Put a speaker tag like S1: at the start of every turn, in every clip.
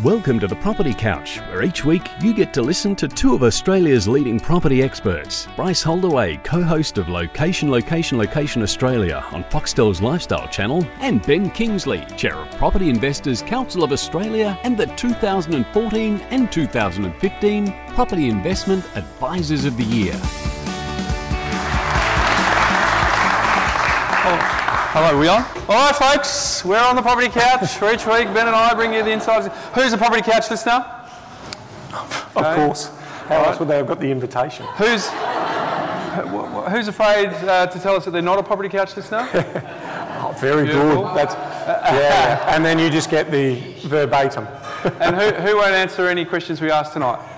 S1: Welcome to the Property Couch, where each week you get to listen to two of Australia's leading property experts. Bryce Holdaway, co-host of Location Australia on Foxtel's Lifestyle channel, and Ben Kingsley, chair of Property Investors Council of Australia and the 2014 and 2015 Property Investment Advisors of the Year.
S2: Hello, are we on? All right, folks, we're on the Property Couch. For each week, Ben and I bring you the insights. Who's a Property Couch listener?
S3: Of course. How else would they have got the invitation?
S2: Who's afraid to tell us that they're not a Property Couch listener?
S3: Oh, very Beautiful. Good. That's, yeah, and then you just get the verbatim.
S2: And who won't answer any questions we ask tonight?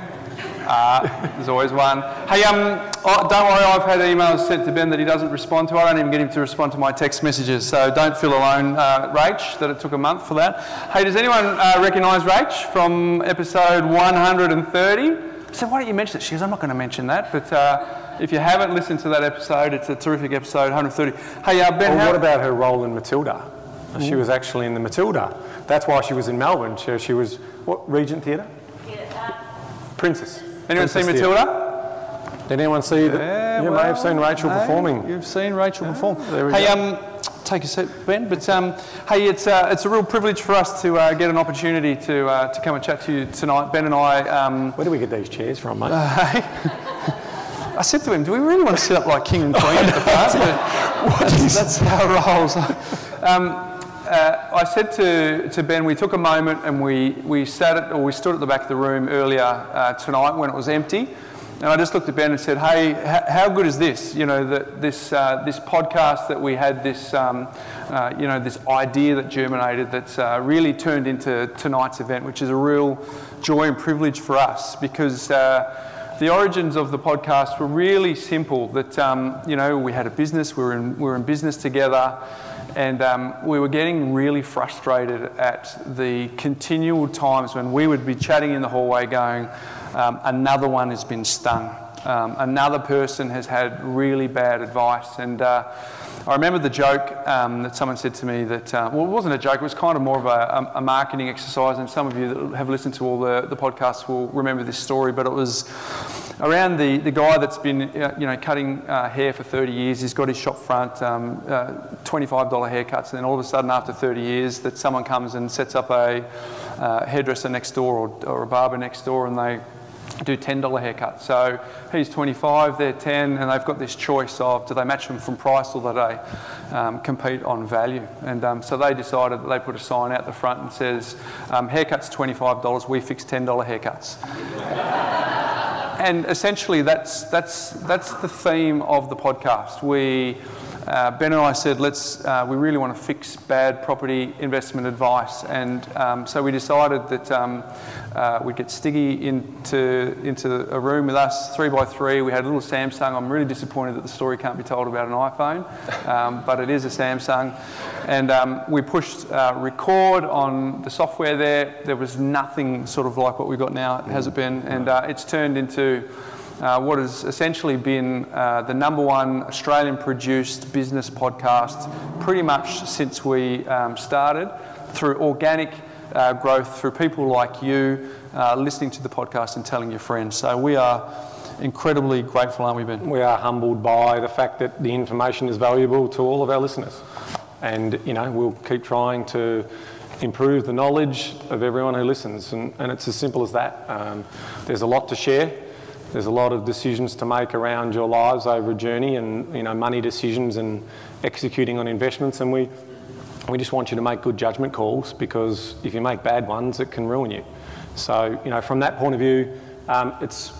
S2: There's always one. Hey, don't worry, I've had emails sent to Ben that he doesn't respond to. I don't even get him to respond to my text messages, so don't feel alone, Rach, that it took a month for that. Hey, does anyone recognise Rach from episode 130? So why don't you mention it? She goes, I'm not going to mention that, but if you haven't listened to that episode, it's a terrific episode, 130. Hey, Ben,
S3: what about her role in Matilda? She was actually in the Matilda. That's why she was in Melbourne. She was, what, Regent Theatre? Princess.
S2: Anyone see Matilda?
S3: Did anyone see that?
S2: Yeah,
S3: you may have seen Rachel performing.
S2: You've seen Rachel perform.
S3: There we
S2: go. Take a seat, Ben. But hey, it's a real privilege for us to get an opportunity to come and chat to you tonight. Ben and I.
S3: Where do we get these chairs from, mate?
S2: I said to him, "Do we really want to sit up like king and queen at the front?" That's how it rolls. I said to Ben, we took a moment and we stood at the back of the room earlier tonight when it was empty, and I just looked at Ben and said, "Hey, how good is this? You know, this podcast that we had, this this idea that germinated, that's really turned into tonight's event, which is a real joy and privilege for us because." The origins of the podcast were really simple. That we had a business, we were in business together, and we were getting really frustrated at the continual times when we would be chatting in the hallway, going, "Another one has been stung. Another person has had really bad advice." And I remember the joke that someone said to me that, it wasn't a joke, it was kind of more of a marketing exercise, and some of you that have listened to all the podcasts will remember this story, but it was around the guy that's been cutting hair for 30 years. He's got his shop front, $25 haircuts, and then all of a sudden after 30 years that someone comes and sets up a hairdresser next door or a barber next door, and they do $10 haircuts. So he's 25, they're 10, and they've got this choice of do they match them from price or do they compete on value. And so they decided that they put a sign out the front and says, haircuts $25, we fix $10 haircuts. And essentially that's the theme of the podcast. Ben and I said, we really want to fix bad property investment advice, and so we decided that we'd get Stiggy into a room with us, 3x3. We had a little Samsung. I'm really disappointed that the story can't be told about an iPhone, but it is a Samsung. And we pushed record on the software there. There was nothing sort of like what we've got now, has it been? And it's turned into what has essentially been the #1 Australian-produced business podcast pretty much since we started, through organic growth, through people like you listening to the podcast and telling your friends. So we are incredibly grateful, aren't we, Ben?
S3: We are humbled by the fact that the information is valuable to all of our listeners. And, we'll keep trying to improve the knowledge of everyone who listens. And it's as simple as that. There's a lot to share. There's a lot of decisions to make around your lives over a journey, and money decisions and executing on investments. And we just want you to make good judgment calls, because if you make bad ones, it can ruin you. So from that point of view, it's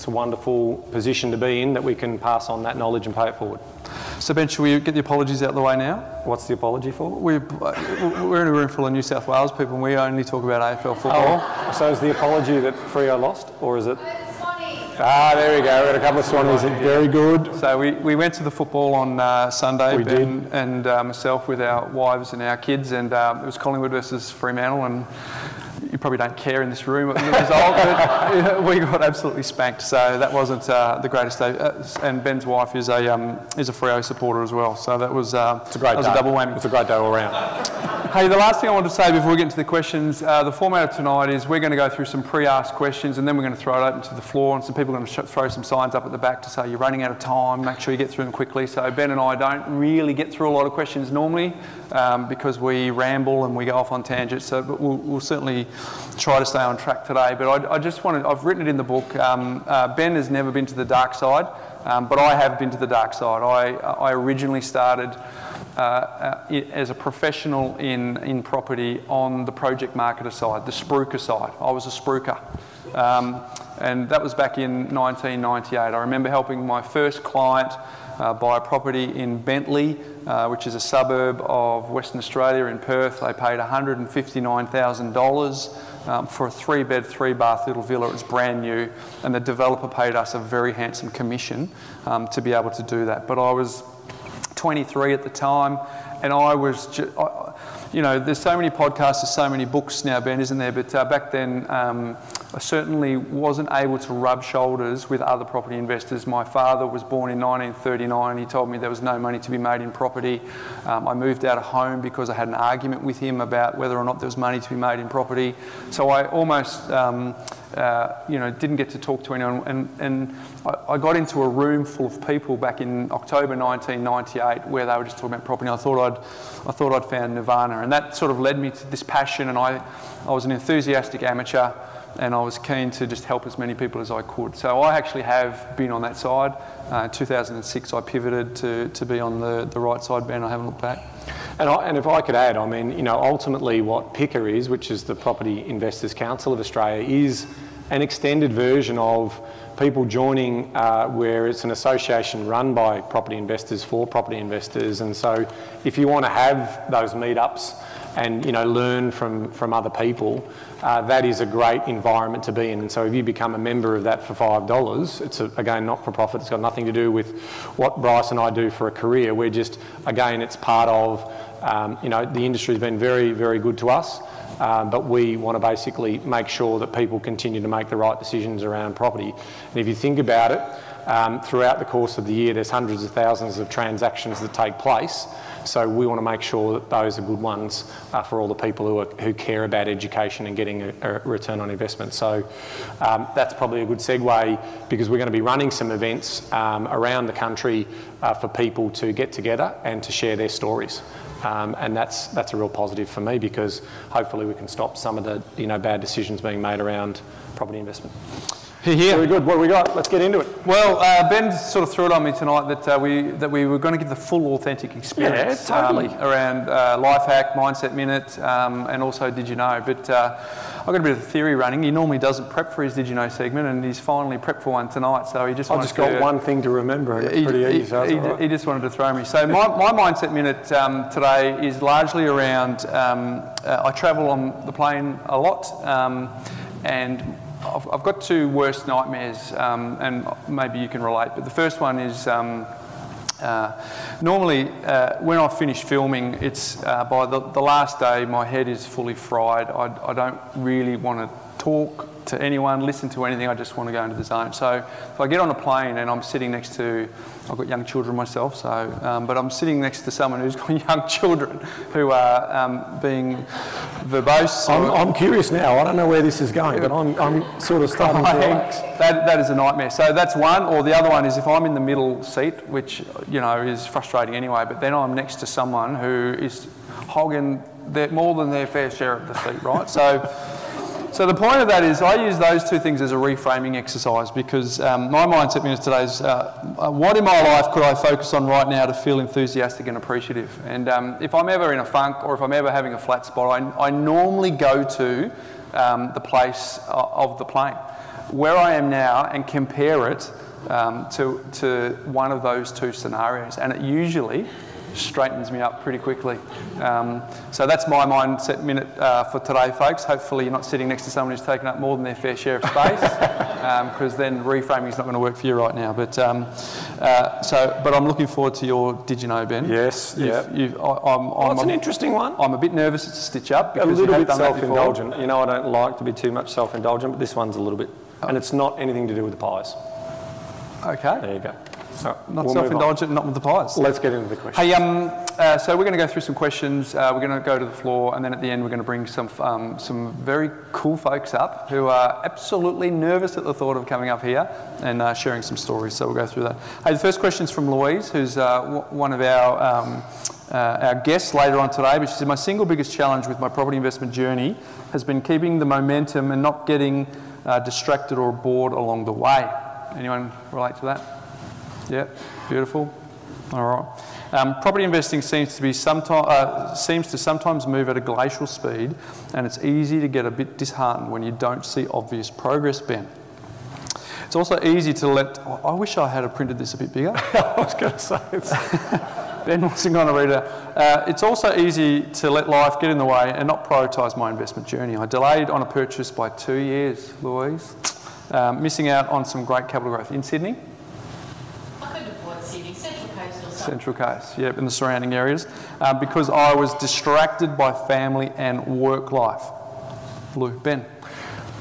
S3: a wonderful position to be in, that we can pass on that knowledge and pay it forward.
S2: So Ben, should we get the apologies out of the way now?
S3: What's the apology for?
S2: We're in a room full of New South Wales people, and we only talk about AFL football.
S3: Oh, so is the apology that Freo lost, or is it? There we go. We got a couple of Swannies. Very good.
S2: So we went to the football on Sunday.
S3: We
S2: Ben and myself with our wives and our kids, and it was Collingwood versus Fremantle, and you probably don't care in this room the result, but we got absolutely spanked. So that wasn't the greatest day. And Ben's wife is a Freo supporter as well. So that was a double whammy.
S3: It's a great day all round.
S2: Hey, the last thing I want to say before we get into the questions, the format of tonight is we're going to go through some pre-asked questions and then we're going to throw it open to the floor, and some people are going to throw some signs up at the back to say you're running out of time, make sure you get through them quickly. So Ben and I don't really get through a lot of questions normally because we ramble and we go off on tangents, so but we'll certainly try to stay on track today. But I just wanted, I've written it in the book, Ben has never been to the dark side, but I have been to the dark side. I originally started as a professional in property on the project marketer side, the spruiker side. I was a spruiker. And that was back in 1998. I remember helping my first client buy a property in Bentley, which is a suburb of Western Australia in Perth. They paid $159,000 for a 3-bed, 3-bath little villa. It was brand new, and the developer paid us a very handsome commission to be able to do that. But I was 23 at the time, and I was just, you know, there's so many podcasts, there's so many books now, Ben, isn't there? But back then, I certainly wasn't able to rub shoulders with other property investors. My father was born in 1939. He told me there was no money to be made in property. I moved out of home because I had an argument with him about whether or not there was money to be made in property. So I almost, you know, didn't get to talk to anyone. And I got into a room full of people back in October 1998 where they were just talking about property. I thought I'd found nirvana, and that sort of led me to this passion. And I was an enthusiastic amateur, and I was keen to just help as many people as I could. So I actually have been on that side. 2006, I pivoted to be on the right side, Ben. I haven't looked back.
S3: And if I could add, I mean, you know, ultimately what PICA is, which is the Property Investors Council of Australia, is an extended version of people joining where it's an association run by property investors for property investors. And so if you want to have those meetups and, you know, learn from other people, that is a great environment to be in. And so if you become a member of that for $5, it's again not for profit. It's got nothing to do with what Bryce and I do for a career. We're just, again, it's part of, you know, the industry's been very, very good to us. But we want to basically make sure that people continue to make the right decisions around property. And if you think about it, throughout the course of the year, there's hundreds of thousands of transactions that take place. So we want to make sure that those are good ones for all the people who care about education and getting a return on investment. So that's probably a good segue, because we're going to be running some events around the country for people to get together and to share their stories. And that's a real positive for me, because hopefully we can stop some of the, you know, bad decisions being made around property investment.
S2: Here.
S3: Very good. What have we got? Let's get into it.
S2: Well, Ben sort of threw it on me tonight that we were going to give the full authentic experience around Life Hack, Mindset Minute, and also Did You Know. But I've got a bit of theory running. He normally doesn't prep for his Did You Know segment, and he's finally prepped for one tonight. So he just
S3: got one thing to remember, and it's pretty easy. So
S2: he just wanted to throw me. So my Mindset Minute today is largely around. I travel on the plane a lot, and I've got 2 worst nightmares, and maybe you can relate, but the first one is normally when I finish filming, it's by the last day my head is fully fried. I don't really want to talk to anyone, listen to anything. I just want to go into the zone. So if I get on a plane and I'm sitting next to, I've got young children myself, so but I'm sitting next to someone who's got young children who are being verbose.
S3: I'm curious now. I don't know where this is going, but I'm sort of starting to relax.
S2: That is a nightmare. So that's one. Or the other one is if I'm in the middle seat, which, you know, is frustrating anyway, but then I'm next to someone who is hogging more than their fair share of the seat, right? So the point of that is I use those 2 things as a reframing exercise, because my mindset minute today is what in my life could I focus on right now to feel enthusiastic and appreciative? And if I'm ever in a funk, or if I'm ever having a flat spot, I normally go to the place of the plane, where I am now, and compare it to one of those 2 scenarios. And it usually straightens me up pretty quickly. So that's my mindset minute for today, folks. Hopefully you're not sitting next to someone who's taken up more than their fair share of space, because then reframing is not going to work for you right now. But but I'm looking forward to your Did You Know, Ben?
S3: Yes. It's an interesting one.
S2: I'm a bit nervous it's a stitch up, because
S3: a little bit self-indulgent. You know, I don't like to be too much self-indulgent, but this one's a little bit, and it's not anything to do with the pies.
S2: Okay.
S3: There you go.
S2: Not self-indulgent, not with the pies.
S3: Let's get into the questions.
S2: Hey, so we're going to go through some questions. We're going to go to the floor, and then at the end we're going to bring some very cool folks up who are absolutely nervous at the thought of coming up here and sharing some stories. So we'll go through that. Hey, the first question is from Louise, who's one of our guests later on today. But she said, my single biggest challenge with my property investment journey has been keeping the momentum and not getting distracted or bored along the way. Anyone relate to that? Yeah, beautiful. All right. Property investing seems to sometimes move at a glacial speed, and it's easy to get a bit disheartened when you don't see obvious progress, Ben. It's also easy to let... I wish I had printed this a bit bigger.
S3: I was going to say it's...
S2: Ben wasn't going to read it. It's also easy to let life get in the way and not prioritise my investment journey. I delayed on a purchase by 2 years, Louise, missing out on some great capital growth in Sydney. Central Coast, yep, in the surrounding areas, because I was distracted by family and work life. Ben.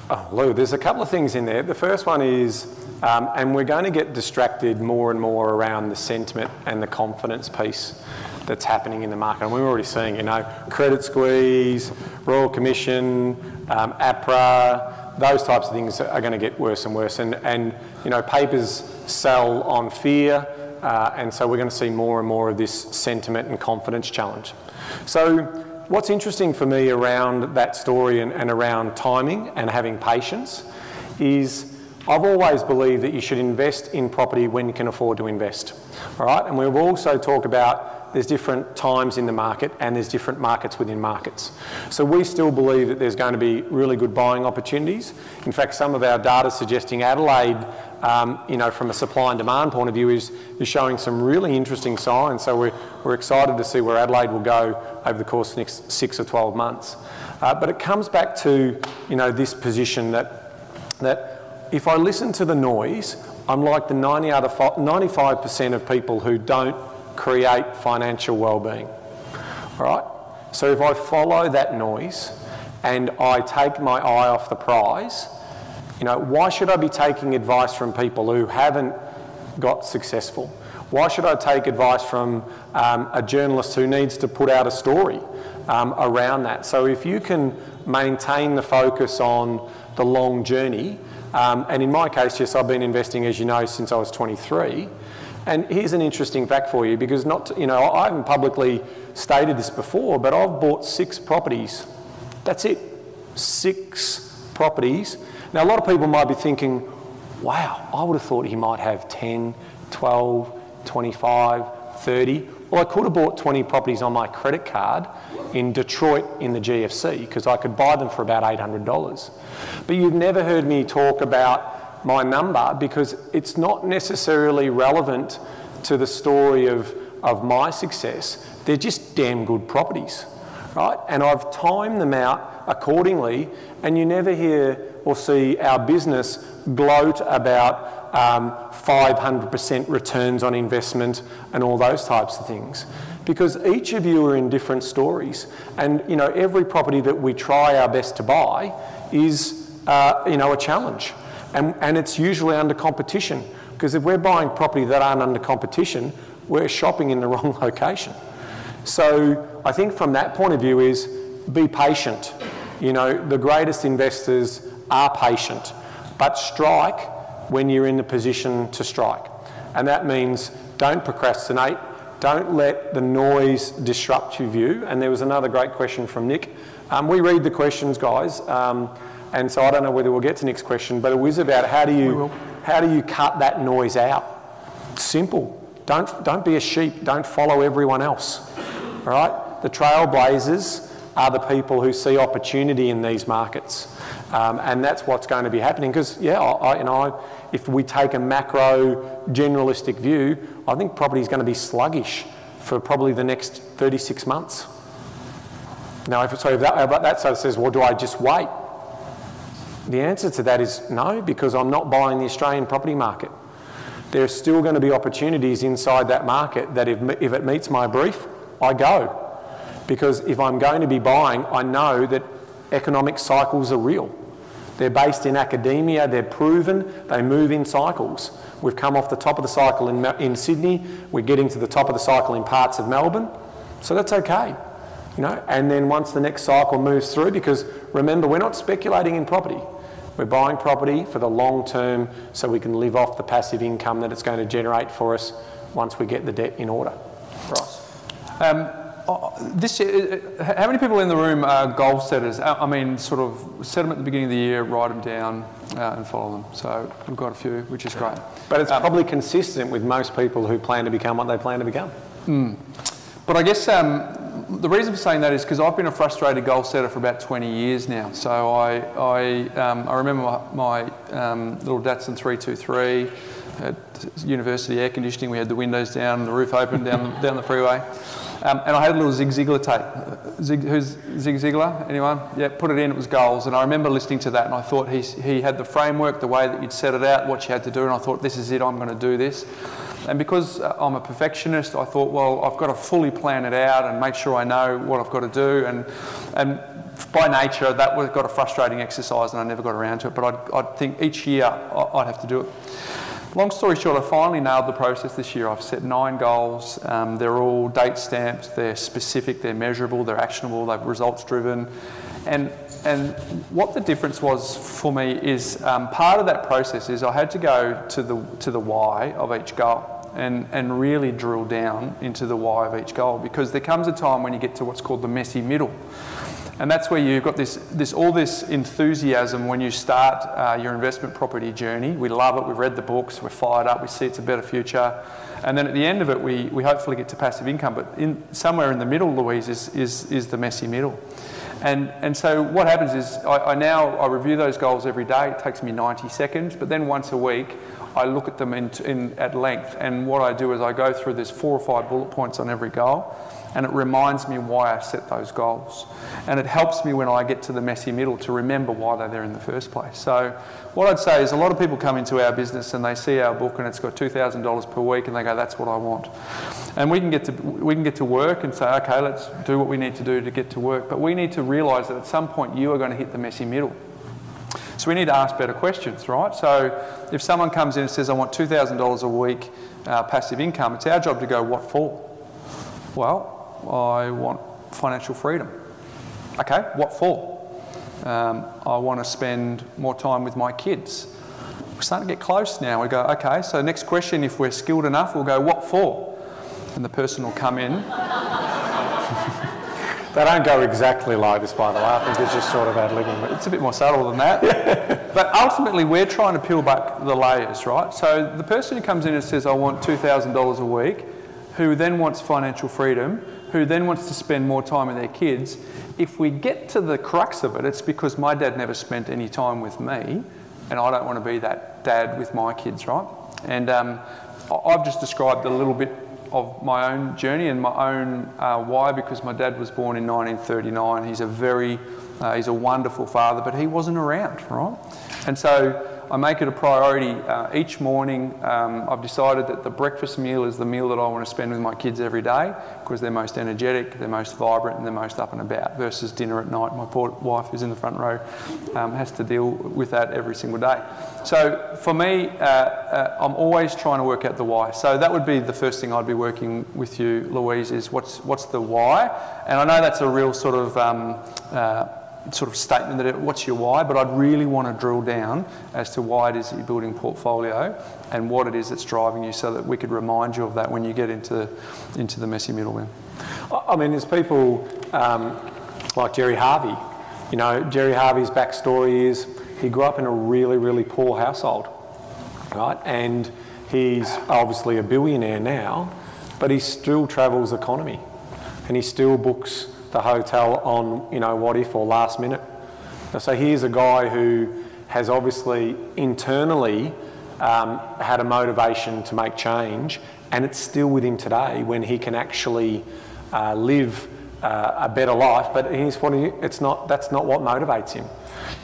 S3: Oh, Lou, there's a couple of things in there. The first one is, and we're going to get distracted more and more around the sentiment and the confidence piece that's happening in the market. And we're already seeing, credit squeeze, Royal Commission, APRA, those types of things are going to get worse and worse. And papers sell on fear. And so we're going to see more and more of this sentiment and confidence challenge. So what's interesting for me around that story and around timing and having patience is I've always believed that you should invest in property when you can afford to invest. All right? And we've also talked about there's different times in the market and there's different markets within markets. So we still believe that there's going to be really good buying opportunities. In fact, some of our data suggesting Adelaide, from a supply and demand point of view, is showing some really interesting signs. So we're excited to see where Adelaide will go over the course of the next 6 or 12 months. But it comes back to this position that if I listen to the noise, I'm like the 95% of people who don't create financial well-being. All right? So if I follow that noise and I take my eye off the prize, why should I be taking advice from people who haven't got successful? Why should I take advice from a journalist who needs to put out a story around that? So if you can maintain the focus on the long journey, and in my case, yes, I've been investing, as you know, since I was 23. And here's an interesting fact for you, because I haven't publicly stated this before, but I've bought 6 properties. That's it. 6 properties. Now, a lot of people might be thinking, wow, I would have thought he might have 10, 12, 25, 30. Well, I could have bought 20 properties on my credit card in Detroit in the GFC because I could buy them for about $800. But you've never heard me talk about my number because it's not necessarily relevant to the story of my success. They're just damn good properties, right? And I've timed them out accordingly, and you never hear or see our business gloat about 500% returns on investment and all those types of things, because each of you are in different stories, and every property that we try our best to buy is a challenge, and it's usually under competition, because if we're buying property that aren't under competition, we're shopping in the wrong location. So I think from that point of view is be patient. The greatest investors are patient, but strike when you're in the position to strike. And that means don't procrastinate, don't let the noise disrupt your view. And there was another great question from Nick. We read the questions, guys, and so I don't know whether we'll get to Nick's question, but it was about how do you cut that noise out? Simple. Don't be a sheep, don't follow everyone else. All right? The trailblazers are the people who see opportunity in these markets. And that's what's going to be happening, because if we take a macro generalistic view, I think property is going to be sluggish for probably the next 36 months. Now, if that sort of says, well, do I just wait? The answer to that is no, because I'm not buying the Australian property market. There's still going to be opportunities inside that market that if it meets my brief, I go. Because if I'm going to be buying, I know that economic cycles are real. They're based in academia, they're proven, they move in cycles. We've come off the top of the cycle in Sydney, we're getting to the top of the cycle in parts of Melbourne, so that's okay. You know, and then once the next cycle moves through, because remember, we're not speculating in property. We're buying property for the long term so we can live off the passive income that it's going to generate for us once we get the debt in order. Ross?
S2: This year, how many people in the room are goal setters? I mean, sort of set them at the beginning of the year, write them down and follow them. So we've got a few, which is great.
S3: But it's probably consistent with most people who plan to become what they plan to become.
S2: But I guess the reason for saying that is because I've been a frustrated goal setter for about 20 years now. So I remember my little Datsun 323 at university air conditioning. We had the windows down, the roof open down the freeway. And I had a little Zig Ziglar tape. Who's Zig Ziglar? Anyone? Yeah, put it in, it was goals. And I remember listening to that and I thought he had the framework, the way that you'd set it out, what you had to do, and I thought, this is it, I'm going to do this. And because I'm a perfectionist, I thought, well, I've got to fully plan it out and make sure I know what I've got to do. And by nature, that got a frustrating exercise and I never got around to it. But I'd think each year I'd have to do it. Long story short, I finally nailed the process this year. I've set 9 goals. They're all date stamped, they're specific, they're measurable, they're actionable, they're results driven. And what the difference was for me is part of that process is I had to go to the why of each goal and really drill down into the why of each goal, because there comes a time when you get to what's called the messy middle. And that's where you've got all this enthusiasm when you start your investment property journey. We love it, we've read the books, we're fired up, we see it's a better future. And then at the end of it, we hopefully get to passive income. But somewhere in the middle, Louise, is the messy middle. And so what happens is I review those goals every day. It takes me 90 seconds, but then once a week, I look at them at length. And what I do is I go through, there's 4 or 5 bullet points on every goal, and it reminds me why I set those goals. And it helps me when I get to the messy middle to remember why they're there in the first place. So what I'd say is a lot of people come into our business and they see our book and it's got $2,000 per week and they go, that's what I want. And we can get to work and say, okay, let's do what we need to do to get to work. But we need to realise that at some point you are going to hit the messy middle. So we need to ask better questions, right? So if someone comes in and says, I want $2,000 a week passive income, it's our job to go, what for? Well, I want financial freedom. Okay, what for? I want to spend more time with my kids. We're starting to get close now. We go, okay, so next question, if we're skilled enough, we'll go, what for? And the person will come in.
S3: They don't go exactly like this, by the way. I think it's just sort of ad-libbing.
S2: It's a bit more subtle than that. But ultimately, we're trying to peel back the layers, right? So the person who comes in and says, I want $2,000 a week, who then wants financial freedom, who then wants to spend more time with their kids, if we get to the crux of it, it's because my dad never spent any time with me, and I don't want to be that dad with my kids, right? And I've just described a little bit of my own journey and my own why, because my dad was born in 1939. He's a wonderful father, but he wasn't around, right? And so I make it a priority each morning. I've decided that the breakfast meal is the meal that I want to spend with my kids every day, because they're most energetic, they're most vibrant, and they're most up and about, versus dinner at night. My poor wife, who's in the front row, has to deal with that every single day. So for me, I'm always trying to work out the why. So that would be the first thing I'd be working with you, Louise, is what's the why? And I know that's a real sort of statement that what's your why, but I'd really want to drill down as to why it is that you're building portfolio and what it is that's driving you, so that we could remind you of that when you get into the messy middle then.
S3: I mean, there's people like Jerry Harvey. You know, Jerry Harvey's backstory is he grew up in a really, really poor household, right? And he's obviously a billionaire now, but he still travels economy and he still books the hotel on, you know, what if or last minute. So here's a guy who has obviously internally had a motivation to make change, and it's still with him today when he can actually live a better life. But he's that's not what motivates him.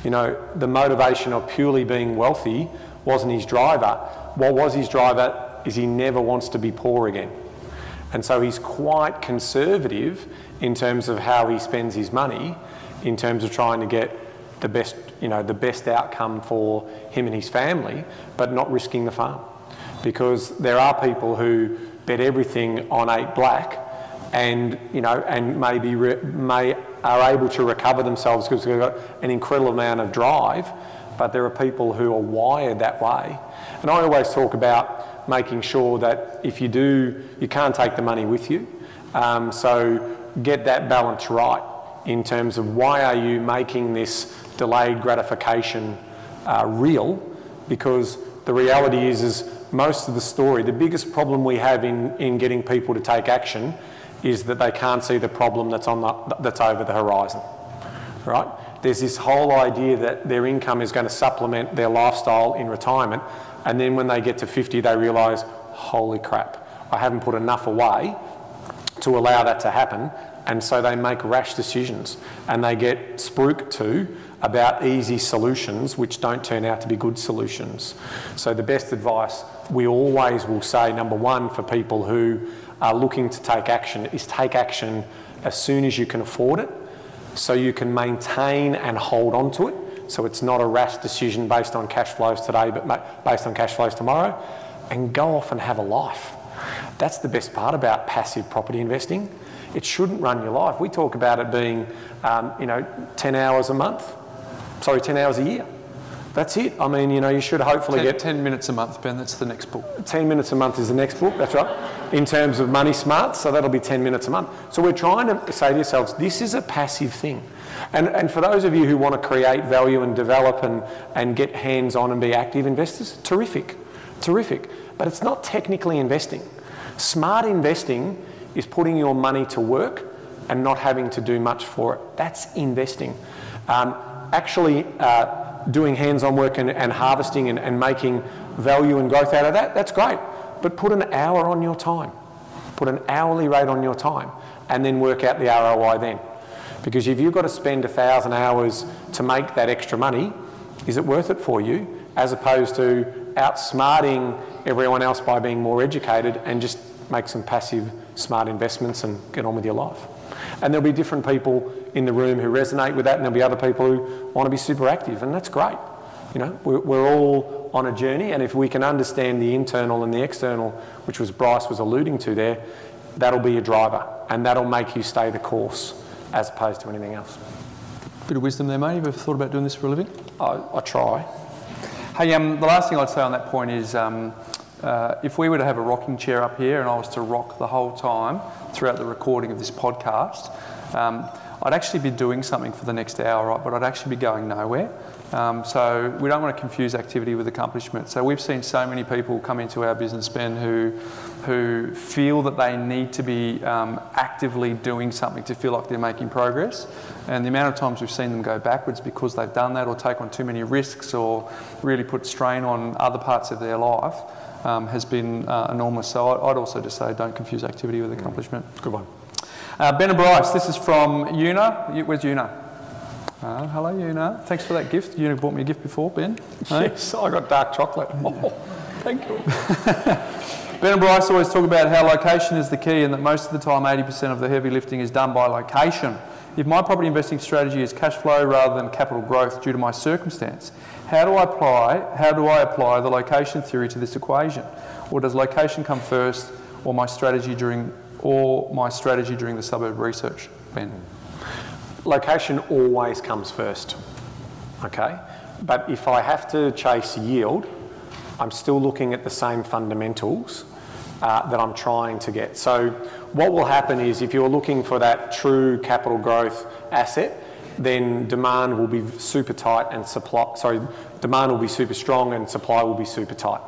S3: You know, the motivation of purely being wealthy wasn't his driver. What was his driver is he never wants to be poor again. And so he's quite conservative in terms of how he spends his money, in terms of trying to get the best you know, the best outcome for him and his family, but not risking the farm. Because there are people who bet everything on 8 black and, you know, and maybe are able to recover themselves because they've got an incredible amount of drive, but there are people who are wired that way. And I always talk about making sure that if you do, you can't take the money with you. So get that balance right in terms of why are you making this delayed gratification real, because the reality is most of the story, the biggest problem we have in getting people to take action is that they can't see the problem that's over the horizon, right? There's this whole idea that their income is going to supplement their lifestyle in retirement, and then when they get to 50 they realise, holy crap, I haven't put enough away to allow that to happen, and so they make rash decisions and they get spooked to about easy solutions which don't turn out to be good solutions. So the best advice we always will say, number one, for people who are looking to take action is take action as soon as you can afford it, so you can maintain and hold on to it, so it's not a rash decision based on cash flows today but based on cash flows tomorrow, and go off and have a life. That's the best part about passive property investing. It shouldn't run your life. We talk about it being, 10 hours a month. Sorry, 10 hours a year. That's it. I mean, you know, you should hopefully get
S2: 10 minutes a month, Ben. That's the next book.
S3: 10 minutes a month is the next book. That's right. In terms of money smarts, so that'll be 10 minutes a month. So we're trying to say to yourselves, this is a passive thing. And for those of you who want to create value and develop and get hands-on and be active investors, terrific. But it's not technically investing. Smart investing is putting your money to work and not having to do much for it. That's investing. Doing hands-on work and harvesting and making value and growth out of that, that's great. But put an hour on your time. Put an hourly rate on your time and then work out the ROI then. Because if you've got to spend 1,000 hours to make that extra money, is it worth it for you, as opposed to outsmarting everyone else by being more educated and just make some passive smart investments and get on with your life? And there'll be different people in the room who resonate with that, and there'll be other people who want to be super active, and that's great. You know, we're all on a journey, and if we can understand the internal and the external, which was Bryce was alluding to there, that'll be your driver, and that'll make you stay the course as opposed to anything else.
S2: Bit of wisdom there, mate. Have you ever thought about doing this for a living?
S3: I try.
S2: Hey, the last thing I'd say on that point is if we were to have a rocking chair up here and I was to rock the whole time throughout the recording of this podcast, I'd actually be doing something for the next hour, right? But I'd actually be going nowhere. So we don't want to confuse activity with accomplishment. So we've seen so many people come into our business, Ben, who feel that they need to be actively doing something to feel like they're making progress. And the amount of times we've seen them go backwards because they've done that or take on too many risks or really put strain on other parts of their life has been enormous. So I'd also just say don't confuse activity with accomplishment.
S3: Good one.
S2: Ben and Bryce, this is from Una. Where's Una? Hello, Una. Thanks for that gift. Una bought me a gift before, Ben.
S3: Yes, I got dark chocolate. Oh, thank you.
S2: Ben and Bryce always talk about how location is the key and that most of the time 80% of the heavy lifting is done by location. If my property investing strategy is cash flow rather than capital growth due to my circumstance, how do I apply the location theory to this equation? Or does location come first or my strategy during the suburb research, Ben?
S3: Location always comes first, okay? But if I have to chase yield, I'm still looking at the same fundamentals that I'm trying to get. So what will happen is if you're looking for that true capital growth asset, then demand will be super tight and demand will be super strong and supply will be super tight.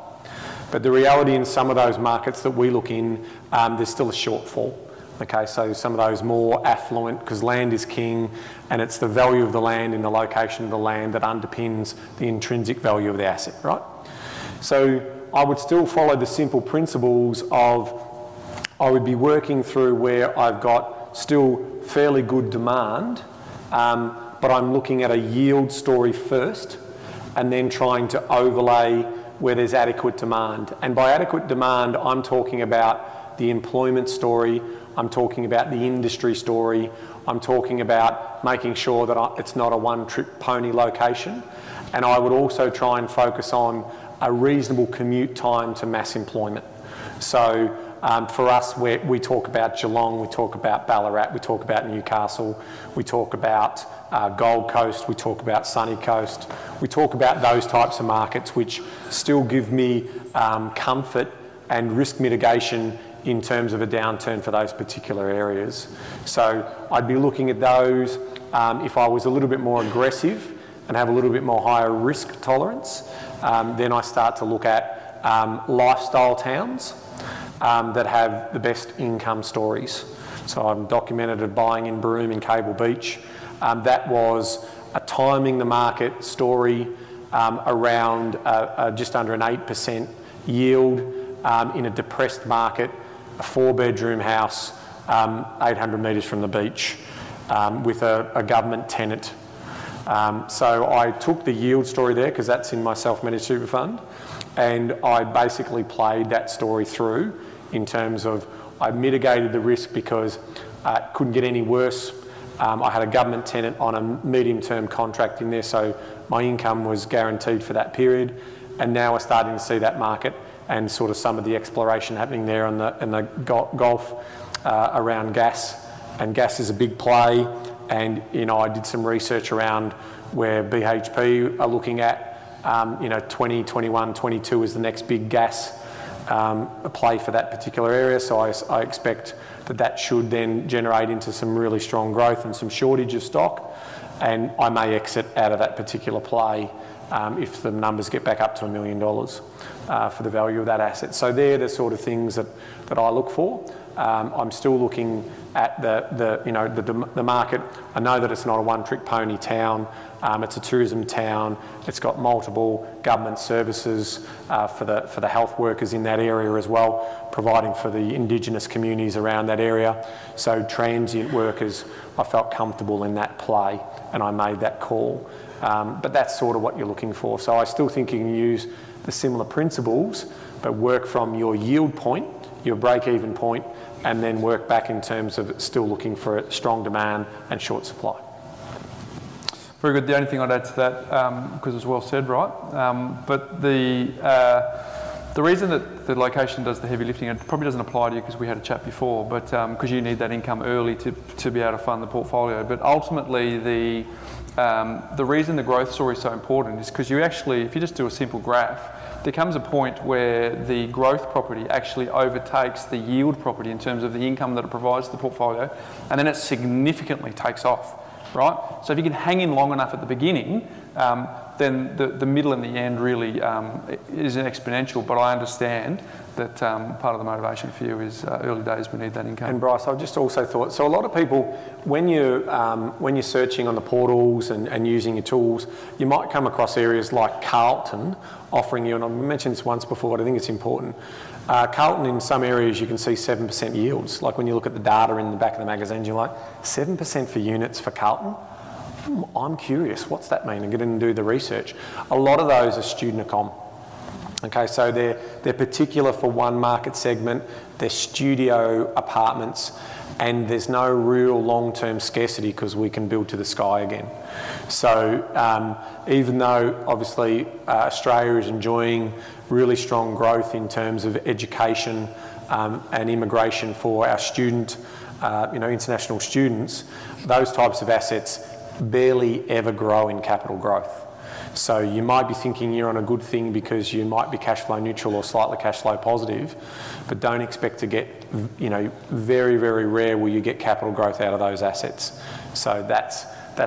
S3: But the reality in some of those markets that we look in, there's still a shortfall. Okay, so some of those more affluent, because land is king, and it's the value of the land in the location of the land that underpins the intrinsic value of the asset, right? So I would still follow the simple principles of I would be working through where I've got still fairly good demand, but I'm looking at a yield story first, and then trying to overlay where there's adequate demand. And by adequate demand, I'm talking about the employment story, I'm talking about the industry story. I'm talking about making sure that it's not a one-trick pony location. And I would also try and focus on a reasonable commute time to mass employment. So for us, we talk about Geelong, we talk about Ballarat, we talk about Newcastle, we talk about Gold Coast, we talk about Sunny Coast, we talk about those types of markets which still give me comfort and risk mitigation in terms of a downturn for those particular areas. So I'd be looking at those. If I was a little bit more aggressive and have a little bit more higher risk tolerance, then I start to look at lifestyle towns that have the best income stories. So I'm documented at buying in Broome in Cable Beach. That was a timing the market story around just under an 8% yield in a depressed market, a 4-bedroom house, 800 metres from the beach, with a government tenant. So I took the yield story there, because that's in my self-managed super fund, and I basically played that story through in terms of I mitigated the risk because it couldn't get any worse. I had a government tenant on a medium-term contract in there, so my income was guaranteed for that period. And now we're starting to see that market and sort of some of the exploration happening there in the Gulf around gas. And gas is a big play. And, you know, I did some research around where BHP are looking at, 20, 21, 22 is the next big gas play for that particular area. So I expect that should then generate into some really strong growth and some shortage of stock. And I may exit out of that particular play if the numbers get back up to $1 million for the value of that asset. So they're the sort of things that I look for. I'm still looking at the market. I know that it's not a one-trick pony town. It's a tourism town. It's got multiple government services for the health workers in that area as well, providing for the Indigenous communities around that area. So transient workers, I felt comfortable in that play, and I made that call. But that's sort of what you're looking for. So I still think you can use the similar principles, but work from your yield point, your break-even point, and then work back in terms of still looking for strong demand and short supply.
S2: Very good. The only thing I'd add to that, because it's well said, right? But the reason that the location does the heavy lifting, it probably doesn't apply to you because we had a chat before, but because you need that income early to be able to fund the portfolio. But ultimately, the reason the growth story is so important is because you actually, if you just do a simple graph, there comes a point where the growth property actually overtakes the yield property in terms of the income that it provides to the portfolio, and then it significantly takes off, right? So if you can hang in long enough at the beginning, then the middle and the end really is exponential. But I understand that part of the motivation for you is early days, we need that income.
S3: And Bryce, I've just also thought, so a lot of people, when you're searching on the portals and using your tools, you might come across areas like Carlton offering you, and I've mentioned this once before, but I think it's important. Carlton, in some areas, you can see 7% yields. Like when you look at the data in the back of the magazine, you're like, 7% for units for Carlton? I'm curious, what's that mean? And get in and do the research. A lot of those are student accom. Okay, so they're particular for one market segment, they're studio apartments, and there's no real long-term scarcity because we can build to the sky again. So even though obviously Australia is enjoying really strong growth in terms of education and immigration for our international students, those types of assets barely ever grow in capital growth. So you might be thinking you're on a good thing because you might be cash flow neutral or slightly cash flow positive, but don't expect to get, very, very rare will you get capital growth out of those assets. So that's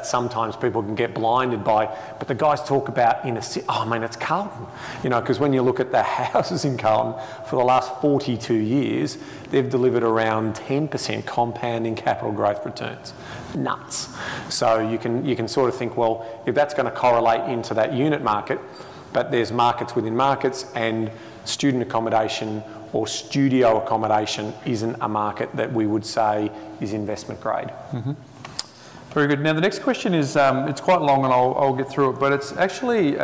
S3: sometimes people can get blinded by, but the guys talk about it's Carlton. Because when you look at the houses in Carlton for the last 42 years, they've delivered around 10% compounding capital growth returns. Nuts. So you can sort of think, well, if that's going to correlate into that unit market, but there's markets within markets, and student accommodation or studio accommodation isn't a market that we would say is investment grade.
S2: Mm-hmm. Very good. Now the next question is, it's quite long and I'll get through it, but it's actually,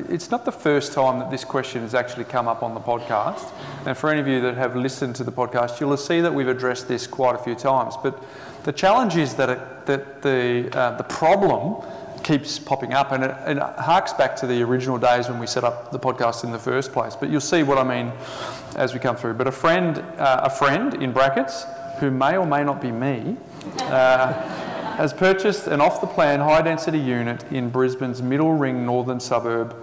S2: it's not the first time that this question has actually come up on the podcast. And for any of you that have listened to the podcast, you'll see that we've addressed this quite a few times. But the challenge is that the problem keeps popping up, and it harks back to the original days when we set up the podcast in the first place. But you'll see what I mean as we come through. But a friend in brackets, who may or may not be me, has purchased an off-the-plan high-density unit in Brisbane's middle ring northern suburb,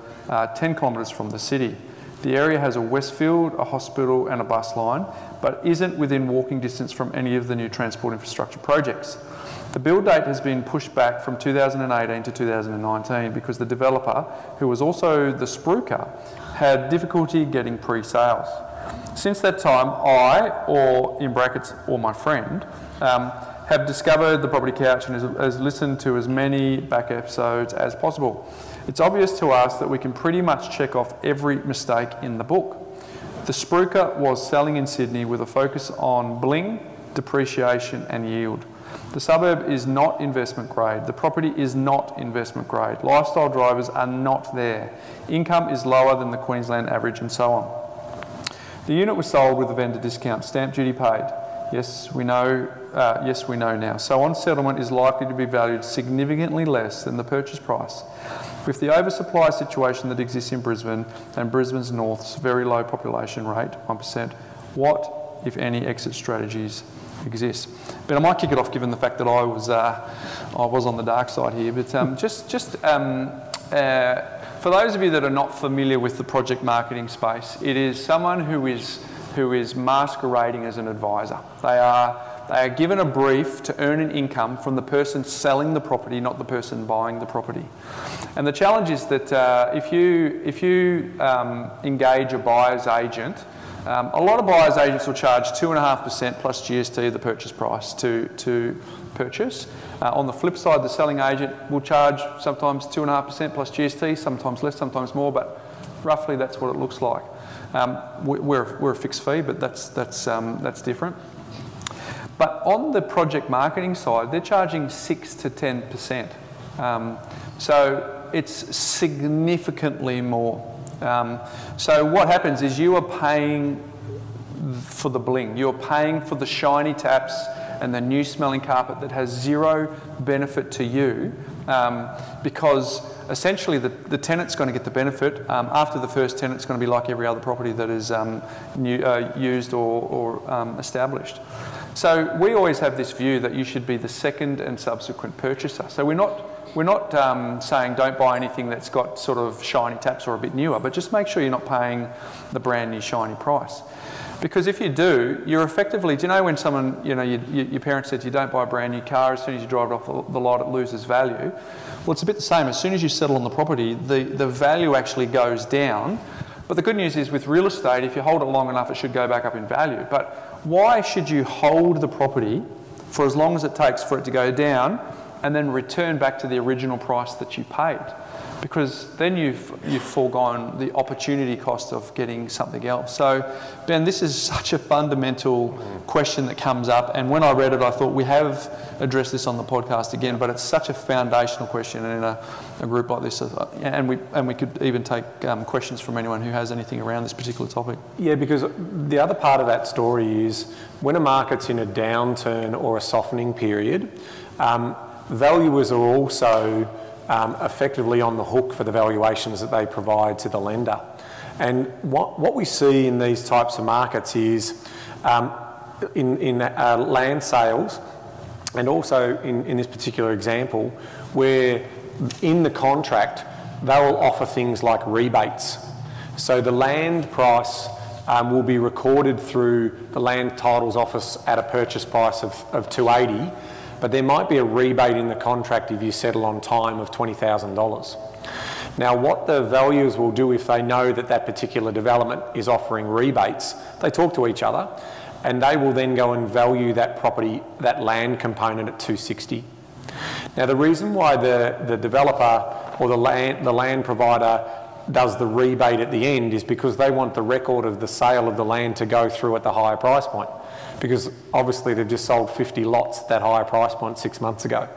S2: 10 kilometres from the city. The area has a Westfield, a hospital and a bus line, but isn't within walking distance from any of the new transport infrastructure projects. The build date has been pushed back from 2018 to 2019 because the developer, who was also the spruiker, had difficulty getting pre-sales. Since that time, I, or in brackets, or my friend, have discovered the Property Couch and has listened to as many back episodes as possible. It's obvious to us that we can pretty much check off every mistake in the book. The spruiker was selling in Sydney with a focus on bling, depreciation and yield. The suburb is not investment grade. The property is not investment grade. Lifestyle drivers are not there. Income is lower than the Queensland average and so on. The unit was sold with a vendor discount, stamp duty paid. Yes, we know now. So on settlement is likely to be valued significantly less than the purchase price. With the oversupply situation that exists in Brisbane and Brisbane's north's very low population rate, 1%, what, if any, exit strategies exist? But I might kick it off given the fact that I was on the dark side here. But for those of you that are not familiar with the project marketing space, it is someone who is masquerading as an advisor. They are given a brief to earn an income from the person selling the property, not the person buying the property. And the challenge is that if you engage a buyer's agent, a lot of buyer's agents will charge 2.5% plus GST of the purchase price to purchase. On the flip side, the selling agent will charge sometimes 2.5% plus GST, sometimes less, sometimes more, but roughly that's what it looks like. We're a fixed fee, but that's different. But on the project marketing side, they're charging 6 to 10%. So it's significantly more. So what happens is you are paying for the bling. You're paying for the shiny taps and the new smelling carpet that has zero benefit to you because essentially the tenant's going to get the benefit. After the first tenant, it's going to be like every other property that is used or established. So we always have this view that you should be the second and subsequent purchaser. So we're not saying don't buy anything that's got sort of shiny taps or a bit newer, but just make sure you're not paying the brand new shiny price. Because if you do, you're effectively, do you know when someone, your parents said you don't buy a brand new car, as soon as you drive it off the lot it loses value? Well, it's a bit the same. As soon as you settle on the property, the value actually goes down. But the good news is with real estate, if you hold it long enough, it should go back up in value. But why should you hold the property for as long as it takes for it to go down and then return back to the original price that you paid? Because then you've foregone the opportunity cost of getting something else. So, Ben, this is such a fundamental question that comes up, and when I read it, I thought we have addressed this on the podcast again, but it's such a foundational question in a group like this, and we could even take questions from anyone who has anything around this particular topic.
S3: Yeah, because the other part of that story is when a market's in a downturn or a softening period, valuers are also effectively on the hook for the valuations that they provide to the lender. And what we see in these types of markets is in land sales, and also in this particular example, where in the contract they will offer things like rebates. So the land price will be recorded through the Land Titles Office at a purchase price of $280, but there might be a rebate in the contract if you settle on time of $20,000. Now, what the valuers will do if they know that that particular development is offering rebates, they talk to each other and they will then go and value that property, that land component at $260. Now, the reason why the developer or the land provider does the rebate at the end is because they want the record of the sale of the land to go through at the higher price point. Because obviously they've just sold 50 lots at that higher price point 6 months ago.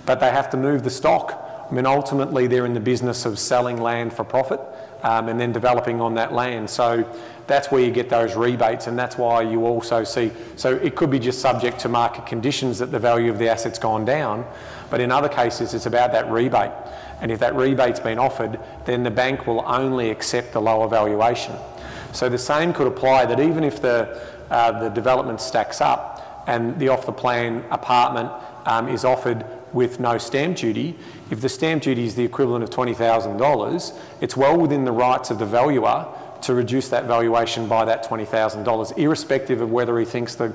S3: But they have to move the stock. I mean, ultimately, they're in the business of selling land for profit and then developing on that land. So that's where you get those rebates, and that's why you also see, so it could be just subject to market conditions that the value of the asset's gone down, but in other cases, it's about that rebate. And if that rebate's been offered, then the bank will only accept the lower valuation. So the same could apply, that even if the development stacks up and the off-the-plan apartment is offered with no stamp duty, if the stamp duty is the equivalent of $20,000, it's well within the rights of the valuer to reduce that valuation by that $20,000, irrespective of whether he thinks the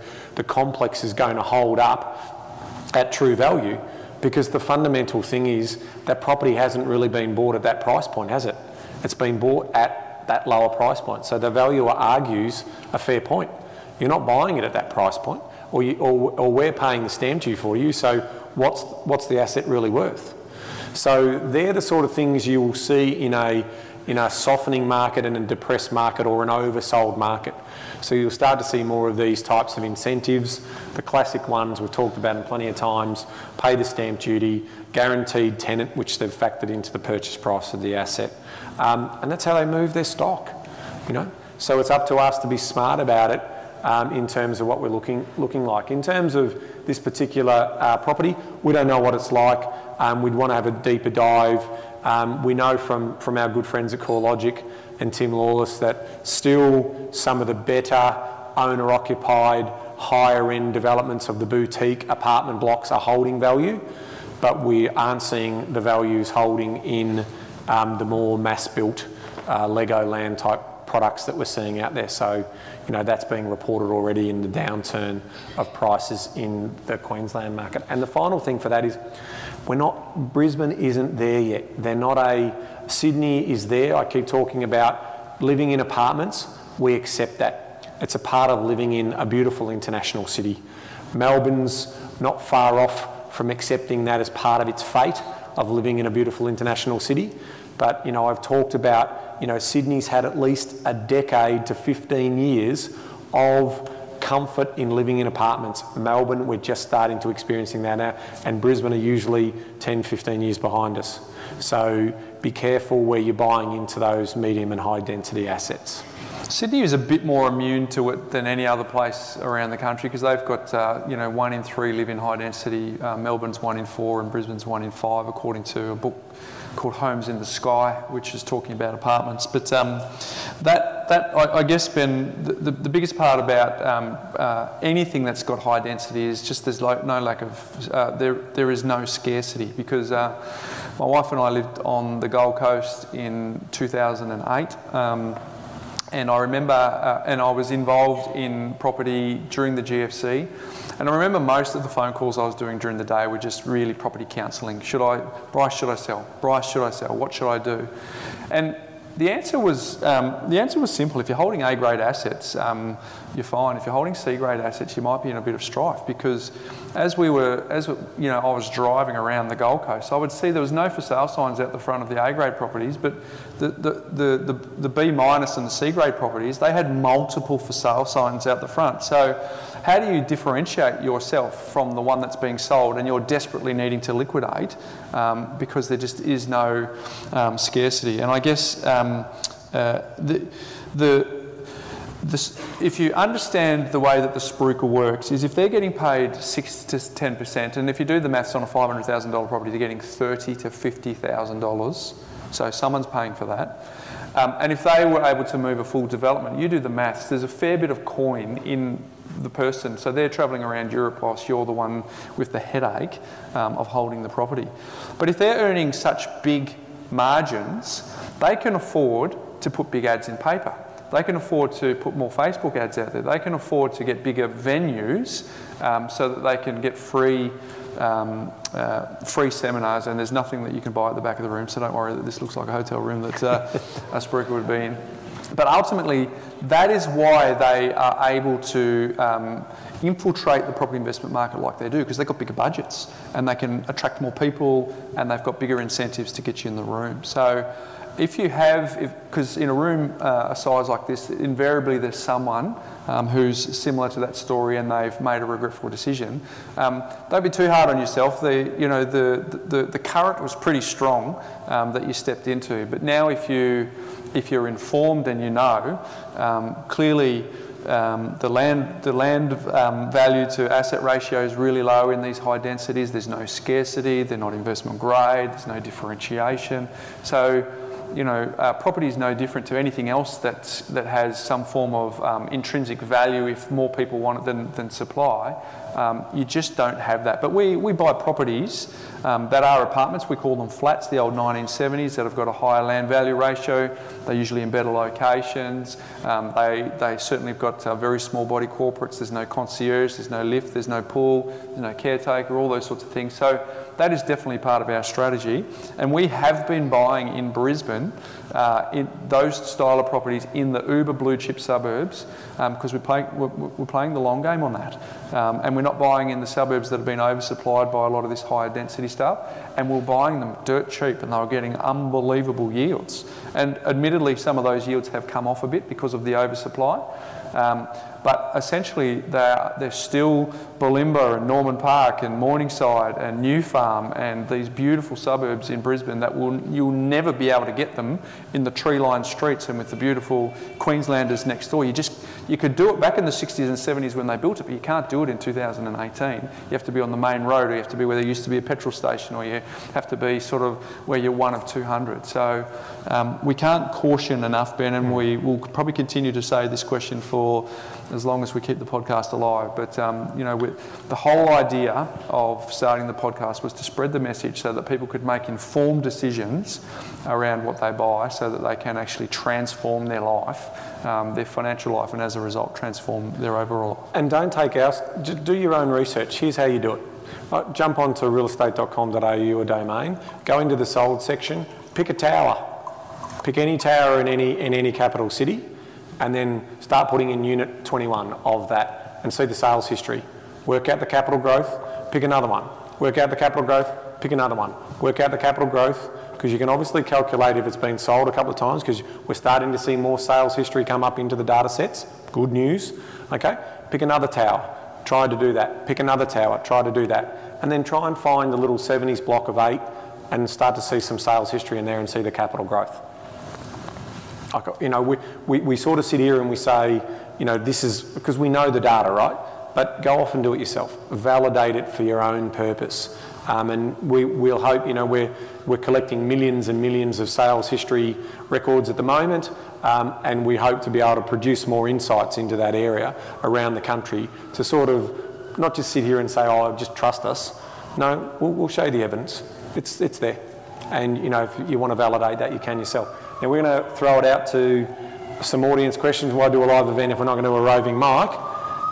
S3: complex is going to hold up at true value, because the fundamental thing is that property hasn't really been bought at that price point, has it? It's been bought at that lower price point. So the valuer argues a fair point. You're not buying it at that price point, or we're paying the stamp duty for you, so what's the asset really worth? So they're the sort of things you will see in a softening market and a depressed market or an oversold market. So you'll start to see more of these types of incentives. The classic ones we've talked about in plenty of times: pay the stamp duty, guaranteed tenant, which they've factored into the purchase price of the asset. And that's how they move their stock, you know. So it's up to us to be smart about it in terms of what we're looking like. In terms of this particular property, we don't know what it's like. We'd want to have a deeper dive. We know from our good friends at CoreLogic and Tim Lawless that still some of the better owner-occupied, higher-end developments of the boutique apartment blocks are holding value, but we aren't seeing the values holding in the more mass-built Legoland type products that we're seeing out there. So, you know, that's being reported already in the downturn of prices in the Queensland market. And the final thing for that is, Brisbane isn't there yet. They're not Sydney is there. I keep talking about living in apartments. We accept that. It's a part of living in a beautiful international city. Melbourne's not far off from accepting that as part of its fate of living in a beautiful international city. But, you know, I've talked about, you know, Sydney's had at least a decade to 15 years of comfort in living in apartments. Melbourne, we're just starting to experiencing that now, and Brisbane are usually 10, 15 years behind us. So be careful where you're buying into those medium and high density assets.
S2: Sydney is a bit more immune to it than any other place around the country, because they've got, you know, 1 in 3 live in high density. Melbourne's 1 in 4 and Brisbane's 1 in 5, according to a book called Homes in the Sky, which is talking about apartments. But I guess, Ben, the biggest part about anything that's got high density is just there's no lack of, there is no scarcity, because my wife and I lived on the Gold Coast in 2008. And I remember, and I was involved in property during the GFC, and I remember most of the phone calls I was doing during the day were just really property counselling. Bryce, should I sell? Bryce, should I sell? What should I do? And the answer was simple. If you're holding A-grade assets, you're fine. If you're holding C-grade assets, you might be in a bit of strife, because as you know, I was driving around the Gold Coast, I would see there was no for sale signs out the front of the A-grade properties, but the B- and the C-grade properties, they had multiple for sale signs out the front. So how do you differentiate yourself from the one that's being sold and you're desperately needing to liquidate because there just is no scarcity? And I guess if you understand the way that the spruiker works, is if they're getting paid 6 to 10%, and if you do the maths on a $500,000 property, they're getting $30,000 to $50,000. So someone's paying for that. And if they were able to move a full development, you do the maths, there's a fair bit of coin in the person. So they're travelling around Europe whilst you're the one with the headache of holding the property. But if they're earning such big margins, they can afford to put big ads in paper. They can afford to put more Facebook ads out there. They can afford to get bigger venues so that they can get free seminars, and there's nothing that you can buy at the back of the room, so don't worry that this looks like a hotel room that a spruiker would be in. But ultimately, that is why they are able to infiltrate the property investment market like they do, because they've got bigger budgets and they can attract more people and they've got bigger incentives to get you in the room. So if you have, because in a room a size like this, invariably there's someone who's similar to that story and they've made a regretful decision. Don't be too hard on yourself. The current was pretty strong that you stepped into, but now if you're informed and you know, clearly the land value to asset ratio is really low in these high densities. There's no scarcity, they're not investment grade, there's no differentiation. So, property is no different to anything else that has some form of intrinsic value if more people want it than supply. You just don't have that. But we buy properties that are apartments. We call them flats, the old 1970s, that have got a higher land value ratio. They're usually in better locations. They certainly have got very small body corporates. There's no concierge, there's no lift, there's no pool, there's no caretaker, all those sorts of things. So that is definitely part of our strategy. And we have been buying in Brisbane in those style of properties in the uber blue chip suburbs because we're playing the long game on that. And we're not buying in the suburbs that have been oversupplied by a lot of this higher density stuff, and we're buying them dirt cheap, and they were getting unbelievable yields. And admittedly, some of those yields have come off a bit because of the oversupply. But essentially they're still Bulimba and Norman Park and Morningside and New Farm and these beautiful suburbs in Brisbane that you'll never be able to get them in the tree-lined streets and with the beautiful Queenslanders next door. You could do it back in the 60s and 70s when they built it, but you can't do it in 2018. You have to be on the main road, or you have to be where there used to be a petrol station, or you have to be sort of where you're one of 200. So we can't caution enough, Ben, and we will probably continue to say this question for as long as we keep the podcast alive. But the whole idea of starting the podcast was to spread the message so that people could make informed decisions around what they buy, so that they can actually transform their life, their financial life, and as a result transform their overall life.
S3: And don't take ours, just do your own research. Here's how you do it. Jump onto realestate.com.au, or domain, go into the sold section, pick a tower. Pick any tower in any capital city, and then start putting in unit 21 of that and see the sales history. Work out the capital growth, pick another one. Work out the capital growth, pick another one. Work out the capital growth, because you can obviously calculate if it's been sold a couple of times, because we're starting to see more sales history come up into the data sets. Good news. Okay, pick another tower, try to do that. Pick another tower, try to do that. And then try and find the little 70s block of 8 and start to see some sales history in there and see the capital growth. We sort of sit here and we say, this is because we know the data, right? But go off and do it yourself. Validate it for your own purpose. And we'll hope, we're collecting millions and millions of sales history records at the moment, and we hope to be able to produce more insights into that area around the country to sort of not just sit here and say, oh, just trust us. No, we'll show you the evidence. It's there. And, if you want to validate that, you can yourself. Now, we're going to throw it out to some audience questions. Why do a live event if we're not going to do a roving mic?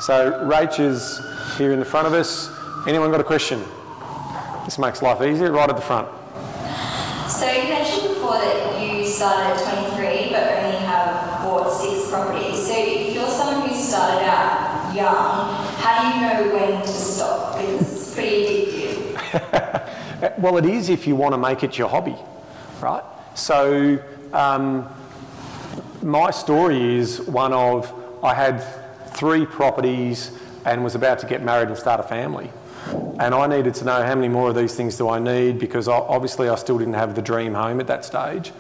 S3: So, Rach is here in the front of us. Anyone got a question? This makes life easier, right at the front.
S4: So, you mentioned before that you started at 23 but only have bought 6 properties. So, if you're someone who started out young, how do you know when to stop? Because it's pretty addictive.
S3: Well, it is if you want to make it your hobby, right? So, my story is one of, I had 3 properties and was about to get married and start a family. And I needed to know how many more of these things do I need, because obviously I still didn't have the dream home at that stage.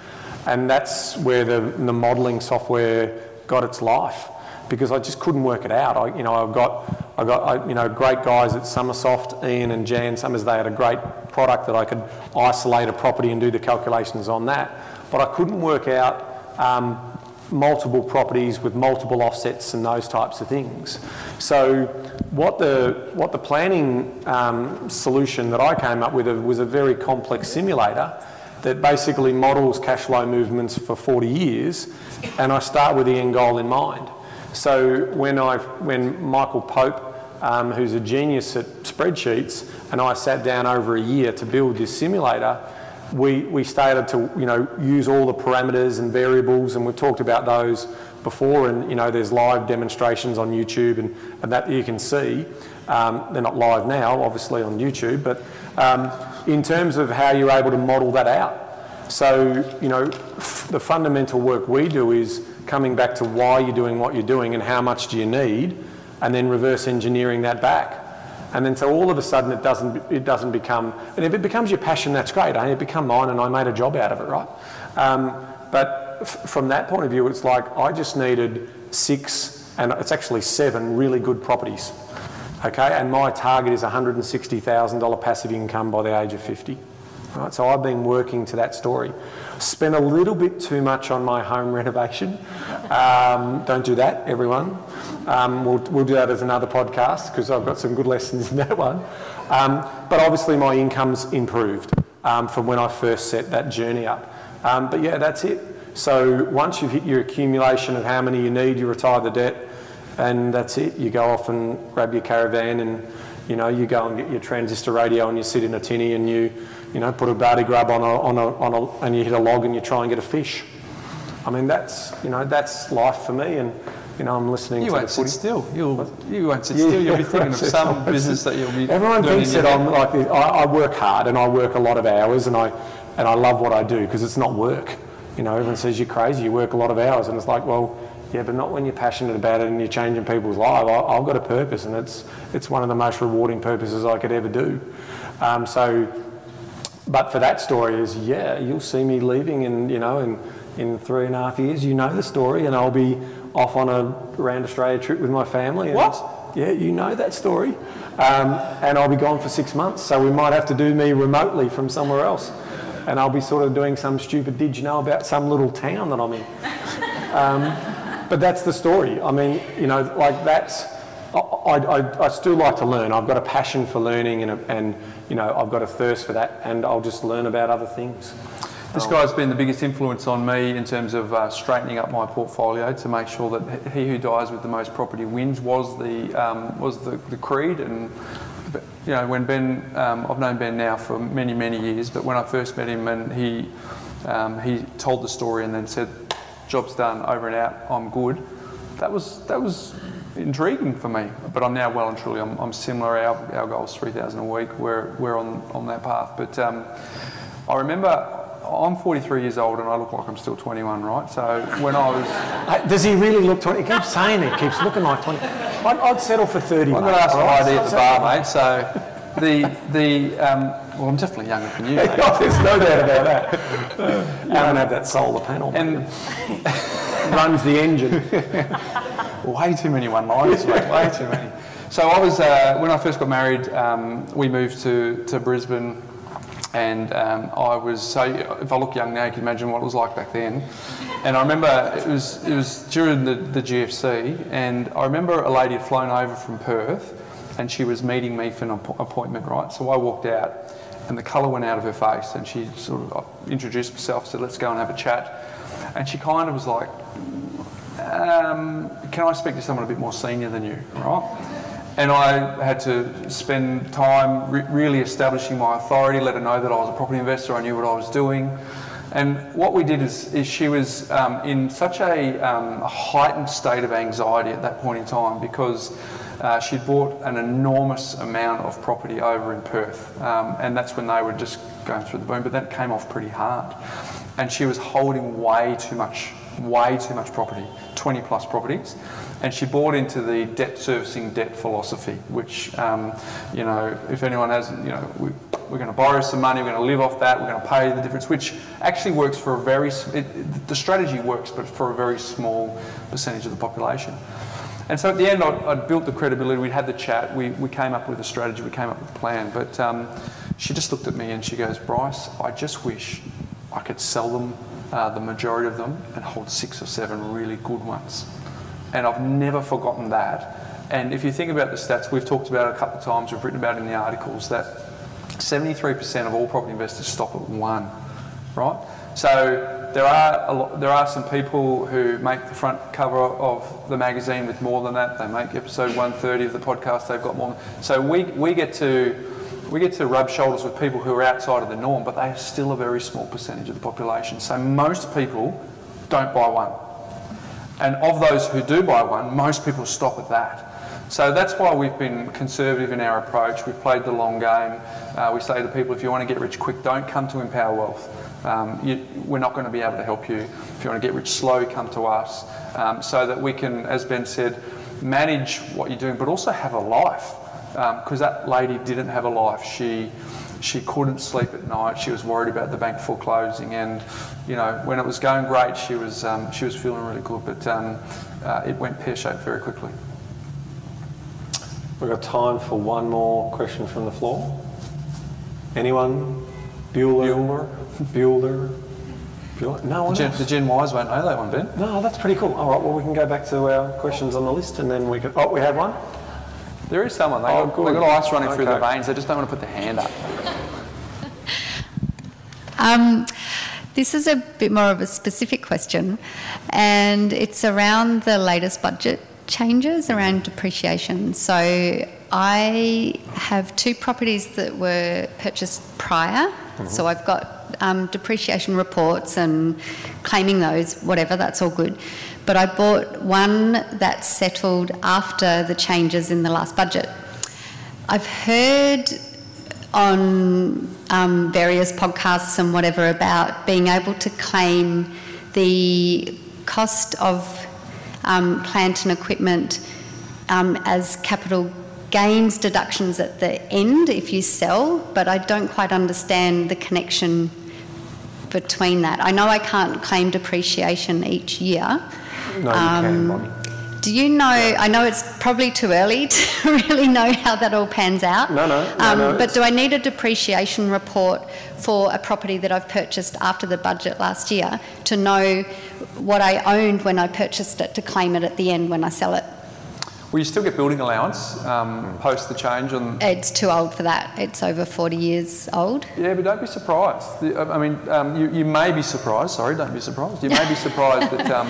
S3: And that's where the modelling software got its life, because I just couldn't work it out. I've got great guys at Summersoft, Ian and Jan Summers. They had a great product that I could isolate a property and do the calculations on that. But I couldn't work out multiple properties with multiple offsets and those types of things. So what the planning solution that I came up with was a very complex simulator that basically models cash flow movements for 40 years, and I start with the end goal in mind. So when Michael Pope, who's a genius at spreadsheets, and I sat down over a year to build this simulator, we started to use all the parameters and variables, and we've talked about those before, and there's live demonstrations on YouTube and that you can see. They're not live now, obviously, on YouTube, but in terms of how you're able to model that out. So, you know, the fundamental work we do is coming back to why you're doing what you're doing and how much do you need, and then reverse engineering that back. And then so all of a sudden it doesn't become, and if it becomes your passion, that's great. It become mine and I made a job out of it, right? But from that point of view, it's like I just needed 6, and it's actually 7 really good properties, okay? And my target is $160,000 passive income by the age of 50. Right, so I've been working to that story. Spent a little bit too much on my home renovation. Don't do that, everyone. We'll do that as another podcast because I've got some good lessons in that one. But obviously my income's improved from when I first set that journey up. But yeah, that's it. So once you've hit your accumulation of how many you need, you retire the debt, and that's it. You go off and grab your caravan and, you know, you go and get your transistor radio and you sit in a tinny and you know, put a barty grub and you hit a log and you try and get a fish. I mean, that's, you know, that's life for me. And, you know, I'm listening to the footy.
S2: You won't sit still. You'll be thinking of some business that you'll be
S3: Everyone
S2: doing
S3: thinks that I'm like this. I work hard and I work a lot of hours and I love what I do because it's not work. You know, everyone says you're crazy, you work a lot of hours, and it's like, well, yeah, but not when you're passionate about it and you're changing people's lives. I've got a purpose, and it's one of the most rewarding purposes I could ever do. But for that story is, yeah, you'll see me leaving in 3.5 years, you know the story, and I'll be off on a round Australia trip with my family. And
S2: what?
S3: Yeah, you know that story. And I'll be gone for 6 months, so we might have to do me remotely from somewhere else. And I'll be sort of doing some stupid did you know about some little town that I'm in. But that's the story. I mean, you know, like that's, I still like to learn. I've got a passion for learning and you know, I've got a thirst for that, and I'll just learn about other things.
S2: This guy's been the biggest influence on me in terms of straightening up my portfolio to make sure that he who dies with the most property wins was the creed. And you know, when Ben, I've known Ben now for many, many years, but when I first met him and he told the story and then said, "Job's done, over and out, I'm good," that was intriguing for me. But I'm now well and truly, I'm similar. Our goal's 3,000 a week. We're on that path. But I remember, I'm 43 years old and I look like I'm still 21, right? So when I was...
S3: Does he really look 20? He keeps saying it, keeps looking like 20. I'd settle for 30,
S2: I'm going to ask for ID at the bar, mate. So well, I'm definitely younger than you, mate.
S3: There's no doubt about that. I don't have that solar panel.
S2: And
S3: runs the engine.
S2: Way too many one-liners, mate, way too many. So I was, when I first got married, we moved to Brisbane. And I was, so if I look young now, you can imagine what it was like back then. And I remember it was during the GFC, and I remember a lady had flown over from Perth, and she was meeting me for an appointment, right? So I walked out, and the colour went out of her face, and she sort of introduced herself, said, "Let's go and have a chat." And she kind of was like, "Can I speak to someone a bit more senior than you?" Right? And I had to spend time really establishing my authority, let her know that I was a property investor, I knew what I was doing. And what we did is she was in such a heightened state of anxiety at that point in time because she'd bought an enormous amount of property over in Perth. And that's when they were just going through the boom, but that came off pretty hard. And she was holding way too much property, 20 plus properties. And she bought into the debt servicing debt philosophy, which, you know, if anyone has, you know, we're going to borrow some money, we're going to live off that, we're going to pay the difference, which actually works for the strategy works, but for a very small percentage of the population. And so at the end, I'd built the credibility, we'd had the chat, we came up with a strategy, we came up with a plan, but she just looked at me and she goes, "Bryce, I just wish I could sell them, the majority of them, and hold 6 or 7 really good ones." And I've never forgotten that. And if you think about the stats, we've talked about it a couple of times, we've written about it in the articles, that 73% of all property investors stop at 1, right? So there are some people who make the front cover of the magazine with more than that. They make episode 130 of the podcast, they've got more. So we get to rub shoulders with people who are outside of the norm, but they are still a very small percentage of the population. So most people don't buy one. And of those who do buy one, most people stop at that. So that's why we've been conservative in our approach. We've played the long game. We say to people, if you want to get rich quick, don't come to Empower Wealth. we're not going to be able to help you. If you want to get rich slow, come to us, so that we can, as Ben said, manage what you're doing, but also have a life, because that lady didn't have a life. She couldn't sleep at night. She was worried about the bank foreclosing, and when it was going great, she was feeling really good, but it went pear-shaped very quickly.
S3: We've got time for one more question from the floor. Anyone? Bueller? No one else?
S2: The Gen Ys won't know that one, Ben.
S3: No, that's pretty cool. All right, well, we can go back to our questions on the list, and then we can... Oh, we have one?
S2: There is someone. They've got ice running through their veins. They just don't want to put their hand up.
S5: This is a bit more of a specific question, and it's around the latest budget changes around depreciation. So I have 2 properties that were purchased prior. So I've got depreciation reports and claiming those, whatever, that's all good. But I bought one that settled after the changes in the last budget. I've heard on various podcasts and whatever about being able to claim the cost of plant and equipment as capital gains deductions at the end if you sell, but I don't quite understand the connection between that. I know I can't claim depreciation each year.
S3: No, you can, Bonnie.
S5: Do you know, I know it's probably too early to really know how that all pans out.
S3: No.
S5: But do I need a depreciation report for a property that I've purchased after the budget last year to know what I owned when I purchased it to claim it at the end when I sell it?
S2: Well, you still get building allowance post the change.
S5: It's too old for that. It's over 40 years old.
S2: Yeah, but don't be surprised. I mean, you may be surprised. Sorry, don't be surprised. You may be surprised that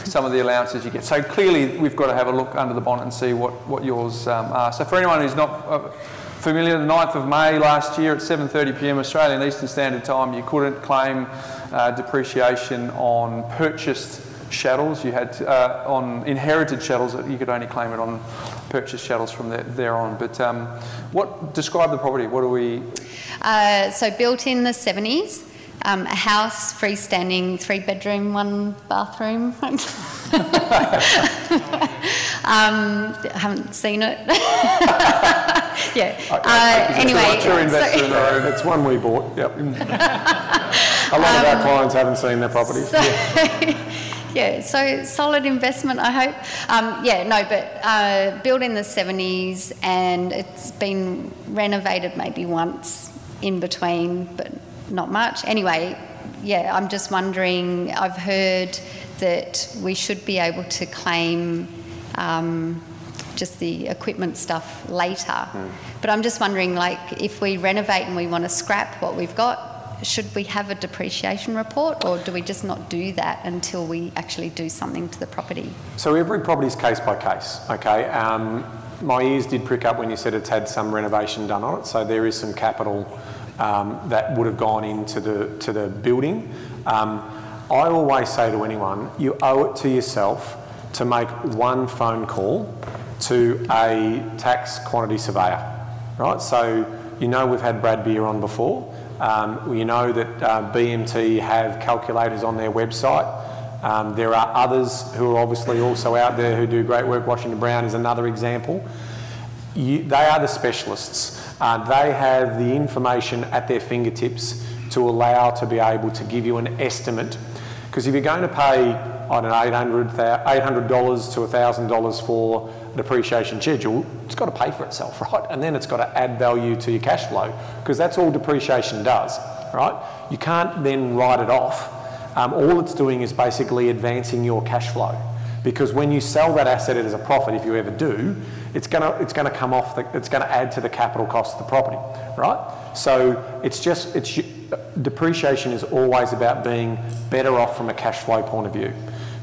S2: some of the allowances you get. So clearly, we've got to have a look under the bonnet and see what yours are. So for anyone who's not familiar, the 9th of May last year at 7:30 p.m. Australian Eastern Standard Time, you couldn't claim depreciation on purchased chattels. You had on inherited chattels, you could only claim it on purchased chattels from there on. But describe the property? What do we?
S5: So built in the 70s, a house, freestanding, 3-bedroom, 1-bathroom. I haven't seen it. Yeah. Anyway,
S3: it's one we bought. Yep. A lot of our clients haven't seen their properties.
S5: Yeah, so solid investment, I hope. But built in the 70s, and it's been renovated maybe once in between, but not much. Anyway, yeah, I'm just wondering, I've heard that we should be able to claim just the equipment stuff later. But I'm just wondering, like, if we renovate and we want to scrap what we've got, should we have a depreciation report, or do we just not do that until we actually do something to the property?
S3: So every property is case by case, okay? My ears did prick up when you said it's had some renovation done on it, so there is some capital that would have gone into the building. I always say to anyone, you owe it to yourself to make one phone call to a tax quantity surveyor, right? So we've had Brad Beer on before. You know that BMT have calculators on their website. There are others who are obviously also out there who do great work. Washington Brown is another example. They are the specialists. They have the information at their fingertips to allow to be able to give you an estimate. Because if you're going to pay, I don't know, $800 to $1,000 for a depreciation schedule, it's got to pay for itself, right? And then it's got to add value to your cash flow, because that's all depreciation does, right? You can't then write it off. All it's doing is basically advancing your cash flow, because when you sell that asset as a profit, if you ever do, it's going to come off. It's going to add to the capital cost of the property, right? So depreciation is always about being better off from a cash flow point of view.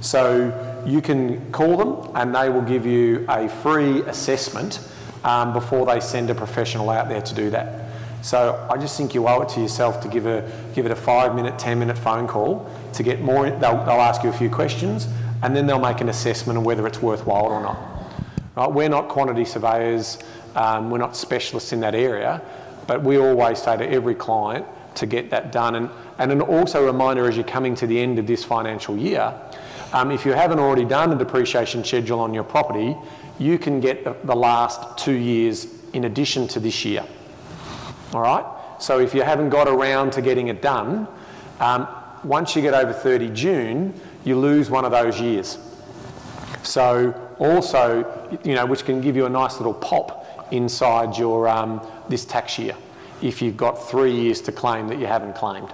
S3: So you can call them and they will give you a free assessment before they send a professional out there to do that. So I just think you owe it to yourself to give it a 5-minute, 10-minute phone call to get more. They'll ask you a few questions, and then they'll make an assessment of whether it's worthwhile or not. Right? We're not quantity surveyors, we're not specialists in that area, but we always say to every client to get that done. And then also a reminder as you're coming to the end of this financial year, if you haven't already done a depreciation schedule on your property, you can get the last 2 years in addition to this year. All right? So if you haven't got around to getting it done, once you get over 30 June, you lose one of those years. So also, which can give you a nice little pop inside your this tax year if you've got 3 years to claim that you haven't claimed.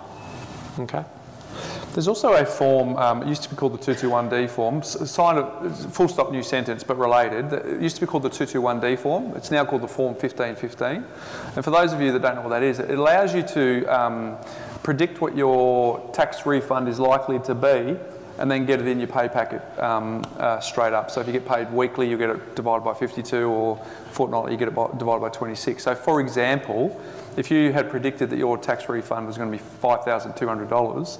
S3: Okay?
S2: There's also a form, it used to be called the 221D form, signed full stop new sentence but related. It used to be called the 221D form. It's now called the form 1515. And for those of you that don't know what that is, it allows you to predict what your tax refund is likely to be and then get it in your pay packet straight up. So if you get paid weekly, you get it divided by 52, or fortnightly, you get it divided by 26. So for example, if you had predicted that your tax refund was going to be $5,200,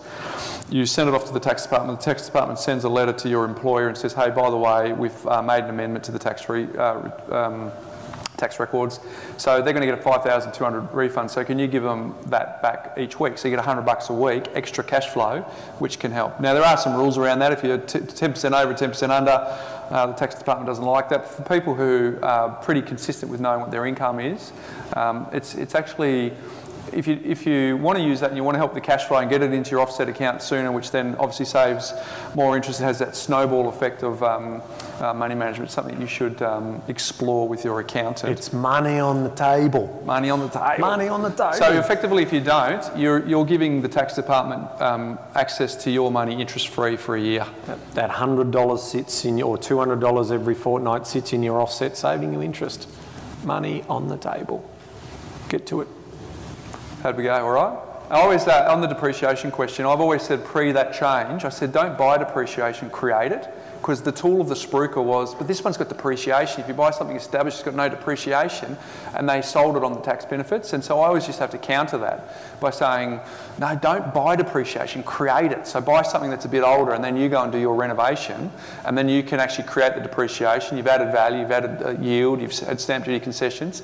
S2: you send it off to the tax department. The tax department sends a letter to your employer and says, hey, by the way, we've made an amendment to the tax records. So they're going to get a $5,200 refund. So can you give them that back each week? So you get $100 a week, extra cash flow, which can help. Now, there are some rules around that. If you're 10% over, 10% under, the tax department doesn't like that. But for people who are pretty consistent with knowing what their income is, it's actually, if you want to use that and you want to help the cash flow and get it into your offset account sooner, which then obviously saves more interest, it has that snowball effect of money management, something you should explore with your accountant.
S3: It's money on the table.
S2: Money on the table.
S3: Money on the table.
S2: So effectively, if you don't, you're giving the tax department access to your money interest-free for a year.
S3: That $100 sits in your, or $200 every fortnight sits in your offset, saving you interest. Money on the table. Get to it.
S2: How'd we go? All right? I always, on the depreciation question, I've always said pre that change, I said don't buy depreciation, create it. Because the tool of the spruiker was, but this one's got depreciation. If you buy something established, it's got no depreciation, and they sold it on the tax benefits. And so I always just have to counter that by saying, no, don't buy depreciation, create it. So buy something that's a bit older, and then you go and do your renovation, and then you can actually create the depreciation. You've added value, you've added yield, you've had stamp duty concessions,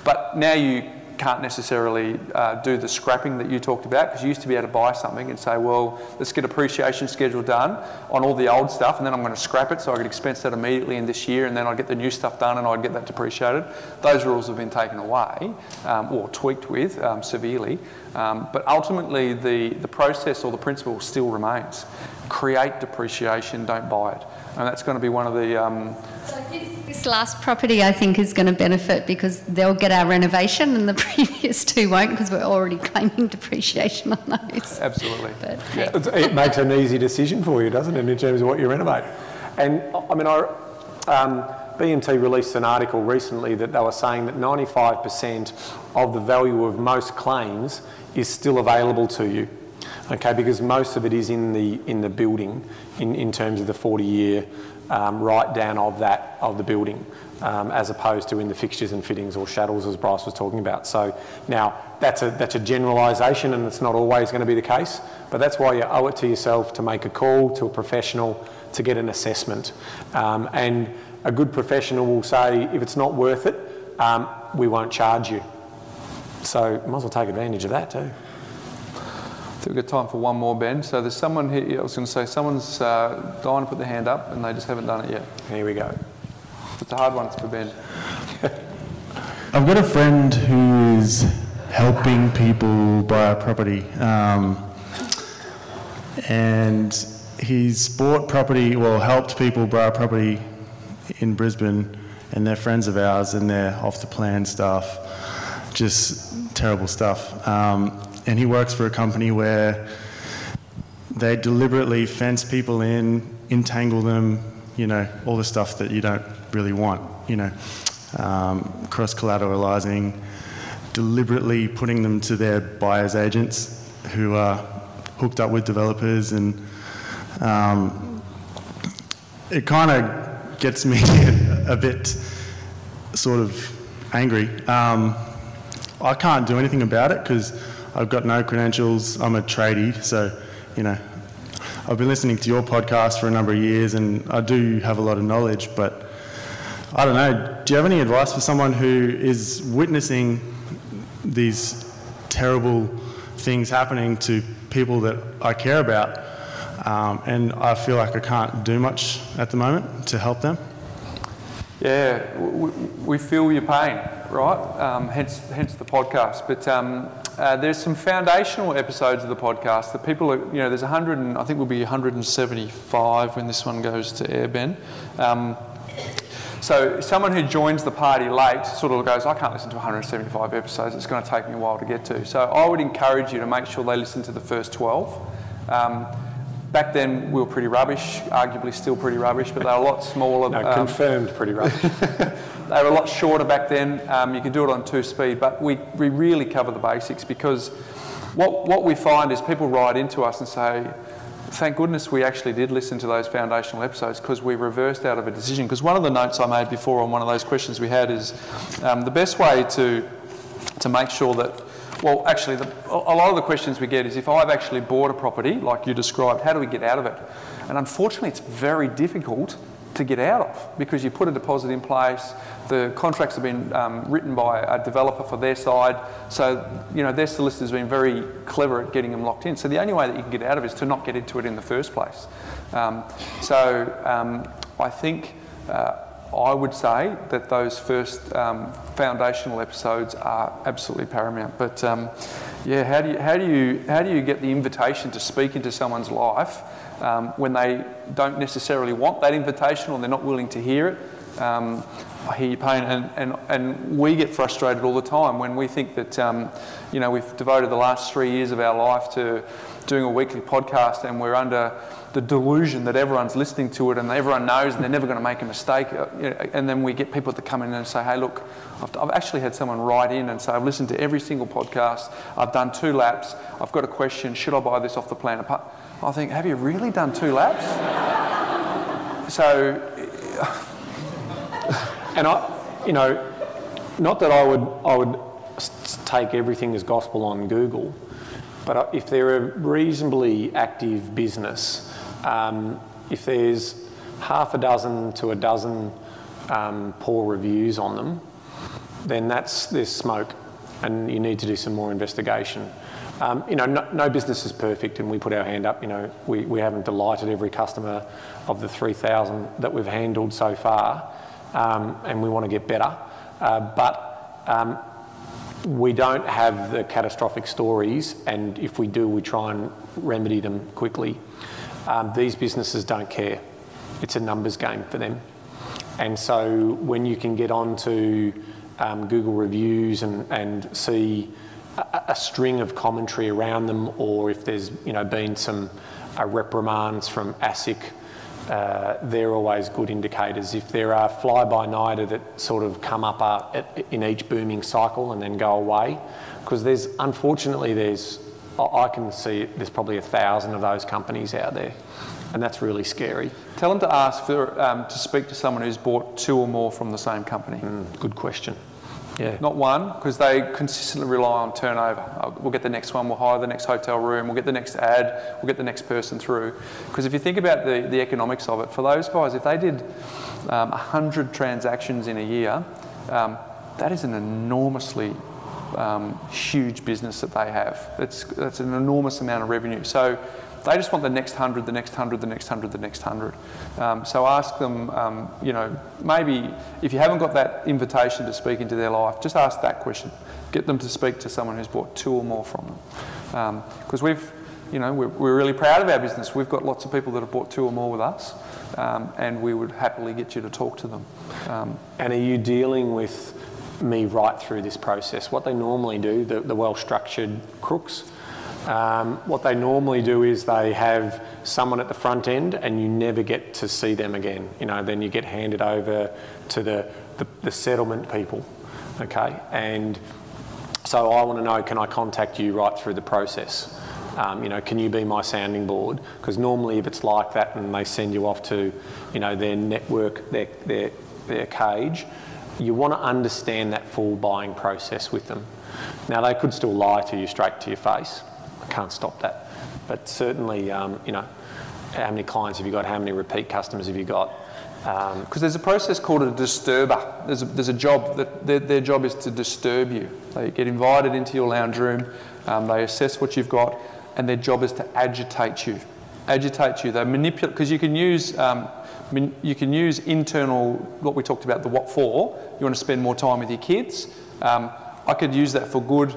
S2: but now you can't necessarily do the scrapping that you talked about, because you used to be able to buy something and say, well, let's get a depreciation schedule done on all the old stuff, and then I'm going to scrap it so I could expense that immediately in this year, and then I'd get the new stuff done and I'd get that depreciated. Those rules have been taken away or tweaked with severely, but ultimately the process or the principle still remains. Create depreciation, don't buy it. And that's going to be one of the...
S5: So this last property, I think, is going to benefit because they'll get our renovation and the previous two won't, because we're already claiming depreciation on those.
S2: Absolutely.
S5: But,
S2: yeah.
S3: It makes an easy decision for you, doesn't it, in terms of what you renovate? And, I mean, BMT released an article recently that they were saying that 95% of the value of most claims is still available to you. Okay, because most of it is in the building, in terms of the 40-year write down of the building, as opposed to in the fixtures and fittings or shackles, as Bryce was talking about. So now that's a generalisation, and it's not always going to be the case. But that's why you owe it to yourself to make a call to a professional to get an assessment. And a good professional will say, if it's not worth it, we won't charge you. So might as well take advantage of that too.
S2: I think we've got time for one more, Ben. So there's someone here, I was going to say, someone's dying to put their hand up and they just haven't done it yet.
S3: Here we go.
S2: It's a hard one, it's for Ben.
S6: I've got a friend who is helping people buy a property. And he's bought property, well, helped people buy a property in Brisbane, and they're friends of ours, and they're off the plan stuff. Just terrible stuff. And he works for a company where they deliberately fence people in, entangle them, you know, all the stuff that you don't really want, you know, cross-collateralising, deliberately putting them to their buyer's agents who are hooked up with developers, and it kind of gets me a bit sort of angry. I can't do anything about it because I've got no credentials. I'm a tradie, so, you know, I've been listening to your podcast for a number of years and I do have a lot of knowledge, but I don't know, do you have any advice for someone who is witnessing these terrible things happening to people that I care about, and I feel like I can't do much at the moment to help them.
S2: Yeah, we feel your pain, right? Hence the podcast. But there's some foundational episodes of the podcast that people are, there's 100, and I think will be 175 when this one goes to air, Ben. So someone who joins the party late sort of goes, I can't listen to 175 episodes, it's going to take me a while to get to. So I would encourage you to make sure they listen to the first 12. Back then we were pretty rubbish, arguably still pretty rubbish, but they were a lot smaller.
S3: No, confirmed pretty rubbish.
S2: They were a lot shorter back then. You could do it on 2-speed, but we really cover the basics, because what we find is people write into us and say, thank goodness we actually did listen to those foundational episodes, because we reversed out of a decision. Because one of the notes I made before on one of those questions we had is the best way to make sure that, well, actually, a lot of the questions we get is, if I've actually bought a property, like you described, how do we get out of it? And unfortunately, it's very difficult to get out of, because you put a deposit in place, the contracts have been written by a developer for their side, so their solicitor's been very clever at getting them locked in. So the only way that you can get out of it is to not get into it in the first place. I think I would say that those first foundational episodes are absolutely paramount. But yeah, how do you get the invitation to speak into someone's life when they don't necessarily want that invitation, or they're not willing to hear it? I hear your pain, and we get frustrated all the time when we think that we've devoted the last 3 years of our life to doing a weekly podcast, and we're under the delusion that everyone's listening to it and everyone knows and they're never going to make a mistake. And then we get people that come in and say, hey, look, I've actually had someone write in and say, I've listened to every single podcast, I've done 2 laps, I've got a question, should I buy this off the plan? I think, have you really done 2 laps? So,
S3: and not that I would take everything as gospel on Google, but if they're a reasonably active business, if there's half a dozen to a dozen poor reviews on them, then there's smoke, and you need to do some more investigation. No business is perfect, and we put our hand up. We haven't delighted every customer of the 3,000 that we've handled so far, and we want to get better. But we don't have the catastrophic stories, and if we do, we try and remedy them quickly. These businesses don't care. It's a numbers game for them. And so when you can get onto Google reviews and see a string of commentary around them, or if there's been some reprimands from ASIC, they're always good indicators. If there are fly-by-nighter that sort of come up in each booming cycle and then go away, because I can see there's probably 1,000 of those companies out there, and that's really scary.
S2: Tell them to ask to speak to someone who's bought 2 or more from the same company.
S3: Good question. Yeah.
S2: Not one, because they consistently rely on turnover. We'll get the next one, we'll hire the next hotel room, we'll get the next ad, we'll get the next person through. Because if you think about the economics of it, for those guys, if they did 100 transactions in a year, that is an enormously huge business that they have. That's an enormous amount of revenue. So they just want the next 100, the next 100, the next 100, the next 100. So ask them, maybe if you haven't got that invitation to speak into their life, just ask that question. Get them to speak to someone who's bought 2 or more from them. Because we're really proud of our business. We've got lots of people that have bought 2 or more with us, and we would happily get you to talk to them.
S3: And are you dealing with me right through this process? What they normally do, the well-structured crooks, what they normally do is they have someone at the front end, and you never get to see them again. Then you get handed over to the settlement people, okay? And so I want to know, can I contact you right through the process? Can you be my sounding board? Because normally if it's like that and they send you off to, their network, their cage, you want to understand that full buying process with them. Now, they could still lie to you straight to your face. I can't stop that. But certainly, how many clients have you got? How many repeat customers have you got?
S2: Because there's a process called a disturber. There's a job that their job is to disturb you. They get invited into your lounge room. They assess what you've got. and their job is to agitate you. Agitate you. They manipulate, because you can use internal, what we talked about, the what for. You want to spend more time with your kids. I could use that for good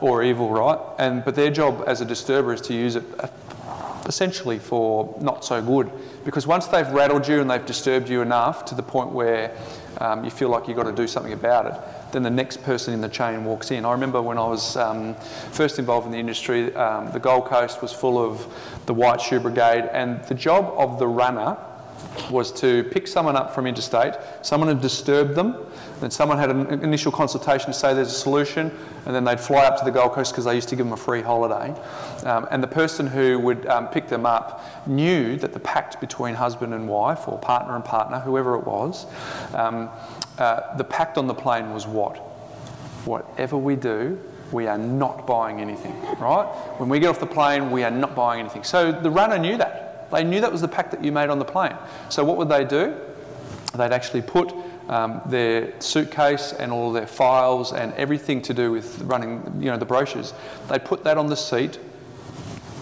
S2: or evil, right? But their job as a disturber is to use it essentially for not so good, because once they've rattled you and they've disturbed you enough to the point where you feel like you've got to do something about it, then the next person in the chain walks in. I remember when I was first involved in the industry, the Gold Coast was full of the White Shoe Brigade, and the job of the runner was to pick someone up from interstate, someone had disturbed them, then someone had an initial consultation to say there's a solution, and then they'd fly up to the Gold Coast because they used to give them a free holiday. And the person who would pick them up knew that the pact between husband and wife, or partner and partner, whoever it was, the pact on the plane was what? Whatever we do, we are not buying anything, right? When we get off the plane, we are not buying anything. So the runner knew that. They knew that was the pact that you made on the plane. So what would they do? They'd actually put their suitcase and all their files and everything to do with running, the brochures, they'd put that on the seat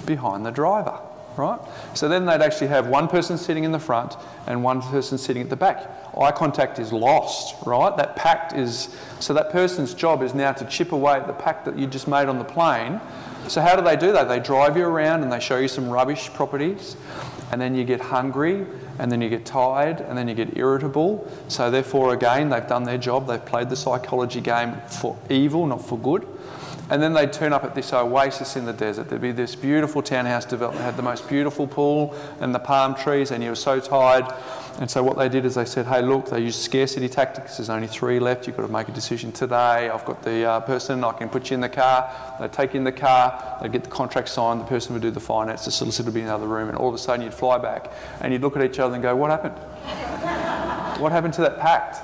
S2: behind the driver, right? So then they'd actually have one person sitting in the front and one person sitting at the back. Eye contact is lost, right? That pact is, so that person's job is now to chip away at the pact that you just made on the plane. So how do? They drive you around and they show you some rubbish properties, and then you get hungry, and then you get tired, and then you get irritable. So therefore, again, they've done their job. They've played the psychology game for evil, not for good. And then they'd turn up at this oasis in the desert. There'd be this beautiful townhouse development, had the most beautiful pool and the palm trees, and you were so tired. And so what they did is they said, hey, look, they used scarcity tactics. There's only 3 left. You've got to make a decision today. I've got the person. I can put you in the car. They'd take you in the car. They'd get the contract signed. The person would do the finance. The solicitor would be in the other room. And all of a sudden, you'd fly back. And you'd look at each other and go, what happened? What happened to that pact?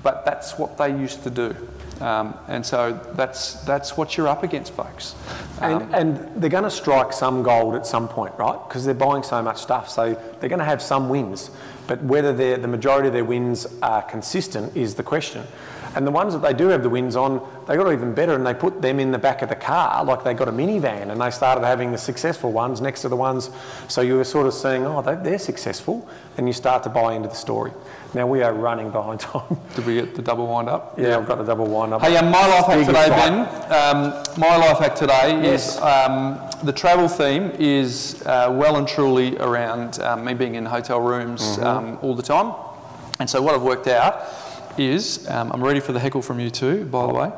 S2: But that's what they used to do. And so that's what you're up against, folks.
S3: And they're going to strike some gold at some point, right? Because they're buying so much stuff. So they're going to have some wins. But whether the majority of their wins are consistent is the question. And the ones that they do have the wins on, they got even better, and they put them in the back of the car like they got a minivan, and they started having the successful ones next to the ones. So you were sort of seeing, oh, they're successful, and you start to buy into the story. Now we are running behind time.
S2: Did we get the double wind up?
S3: Yeah, I've got the double wind up.
S2: Hey, my life hack today, Ben. My life hack today is the travel theme is well and truly around me being in hotel rooms all the time. And so what I've worked out is, I'm ready for the heckle from you too, by the way.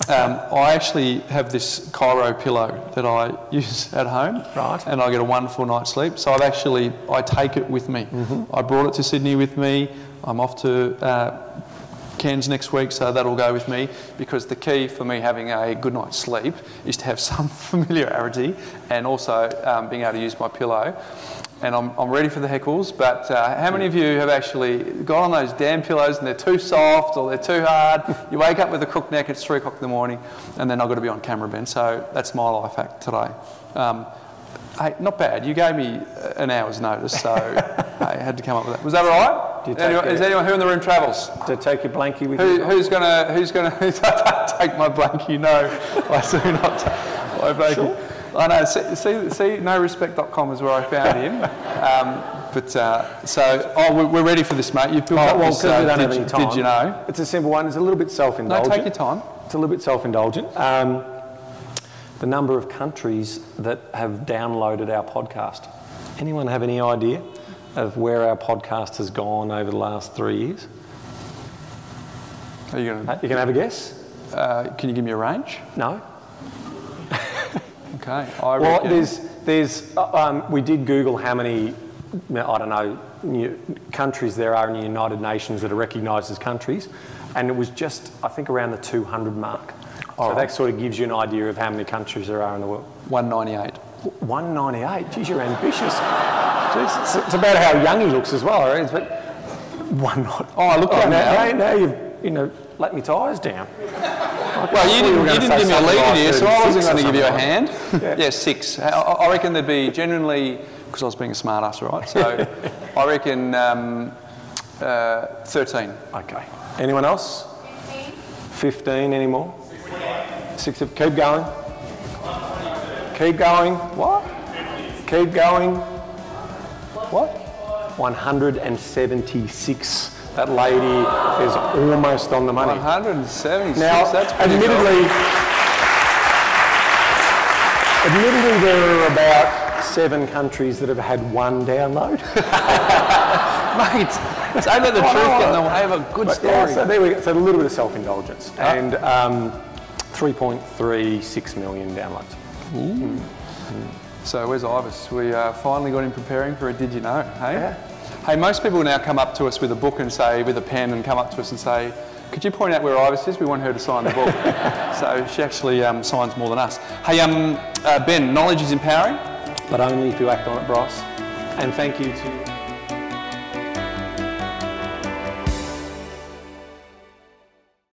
S2: I actually have this Cairo pillow that I use at home,
S3: right,
S2: and I get a wonderful night's sleep. So I take it with me. I brought it to Sydney with me. I'm off to Cairns next week, so that'll go with me, because the key for me having a good night's sleep is to have some familiarity and also being able to use my pillow. And I'm ready for the heckles, but how many of you have actually got on those damn pillows and they're too soft or they're too hard? You wake up with a crook neck, it's 3 o'clock in the morning, and then I've got to be on camera, Ben. So that's my life hack today. Hey, not bad. You gave me an hour's notice, so I had to come up with that. Was that all right? Is anyone who in the room travels?
S3: To take your blankie with you?
S2: Who's gonna take my blankie? No, I do not take my blankie. Sure. I know, see, norespect.com is where I found him. We're ready for this, mate. You've built up this,
S3: we don't have any time.
S2: Did you know?
S3: It's a simple one. It's a little bit self-indulgent.
S2: No, take your time.
S3: It's a little bit self-indulgent. The number of countries that have downloaded our podcast. Anyone have any idea of where our podcast has gone over the last 3 years?
S2: Are you going
S3: to have a guess?
S2: Can you give me a range?
S3: No.
S2: Okay.
S3: We did Google how many, I don't know, countries there are in the United Nations that are recognised as countries, and it was just, I think, around the 200 mark. So that sort of gives you an idea of how many countries there are in the world. 198. 198? Geez, you're ambitious. Jeez, it's about how young he looks as well, right? But look now you've let me tyres down.
S2: Well, you didn't give me a lead here, so I wasn't going to give you a hand. Yeah, 6. I reckon there'd be genuinely, because I was being a smart ass, right? So I reckon 13.
S3: Okay. Anyone else? 15 anymore? 6. Keep going. Keep going. What? Keep going. What? 176. That lady is almost on the money.
S2: 176.
S3: Now,
S2: that's pretty
S3: admittedly, there are about 7 countries that have had 1 download.
S2: Mate, don't let the truth get in the way of a good story.
S3: Yeah, so there we go. So a little bit of self-indulgence. And 3.36 million downloads.
S2: So where's Ivis? We finally got him preparing for a Did You Know, hey?
S3: Yeah.
S2: Hey, most people now come up to us with a book and say, with a pen, and come up to us and say, could you point out where Ivis is? We want her to sign the book. So she actually signs more than us. Hey, Ben, knowledge is empowering.
S3: But only if you act on it, Bryce. And thank you to...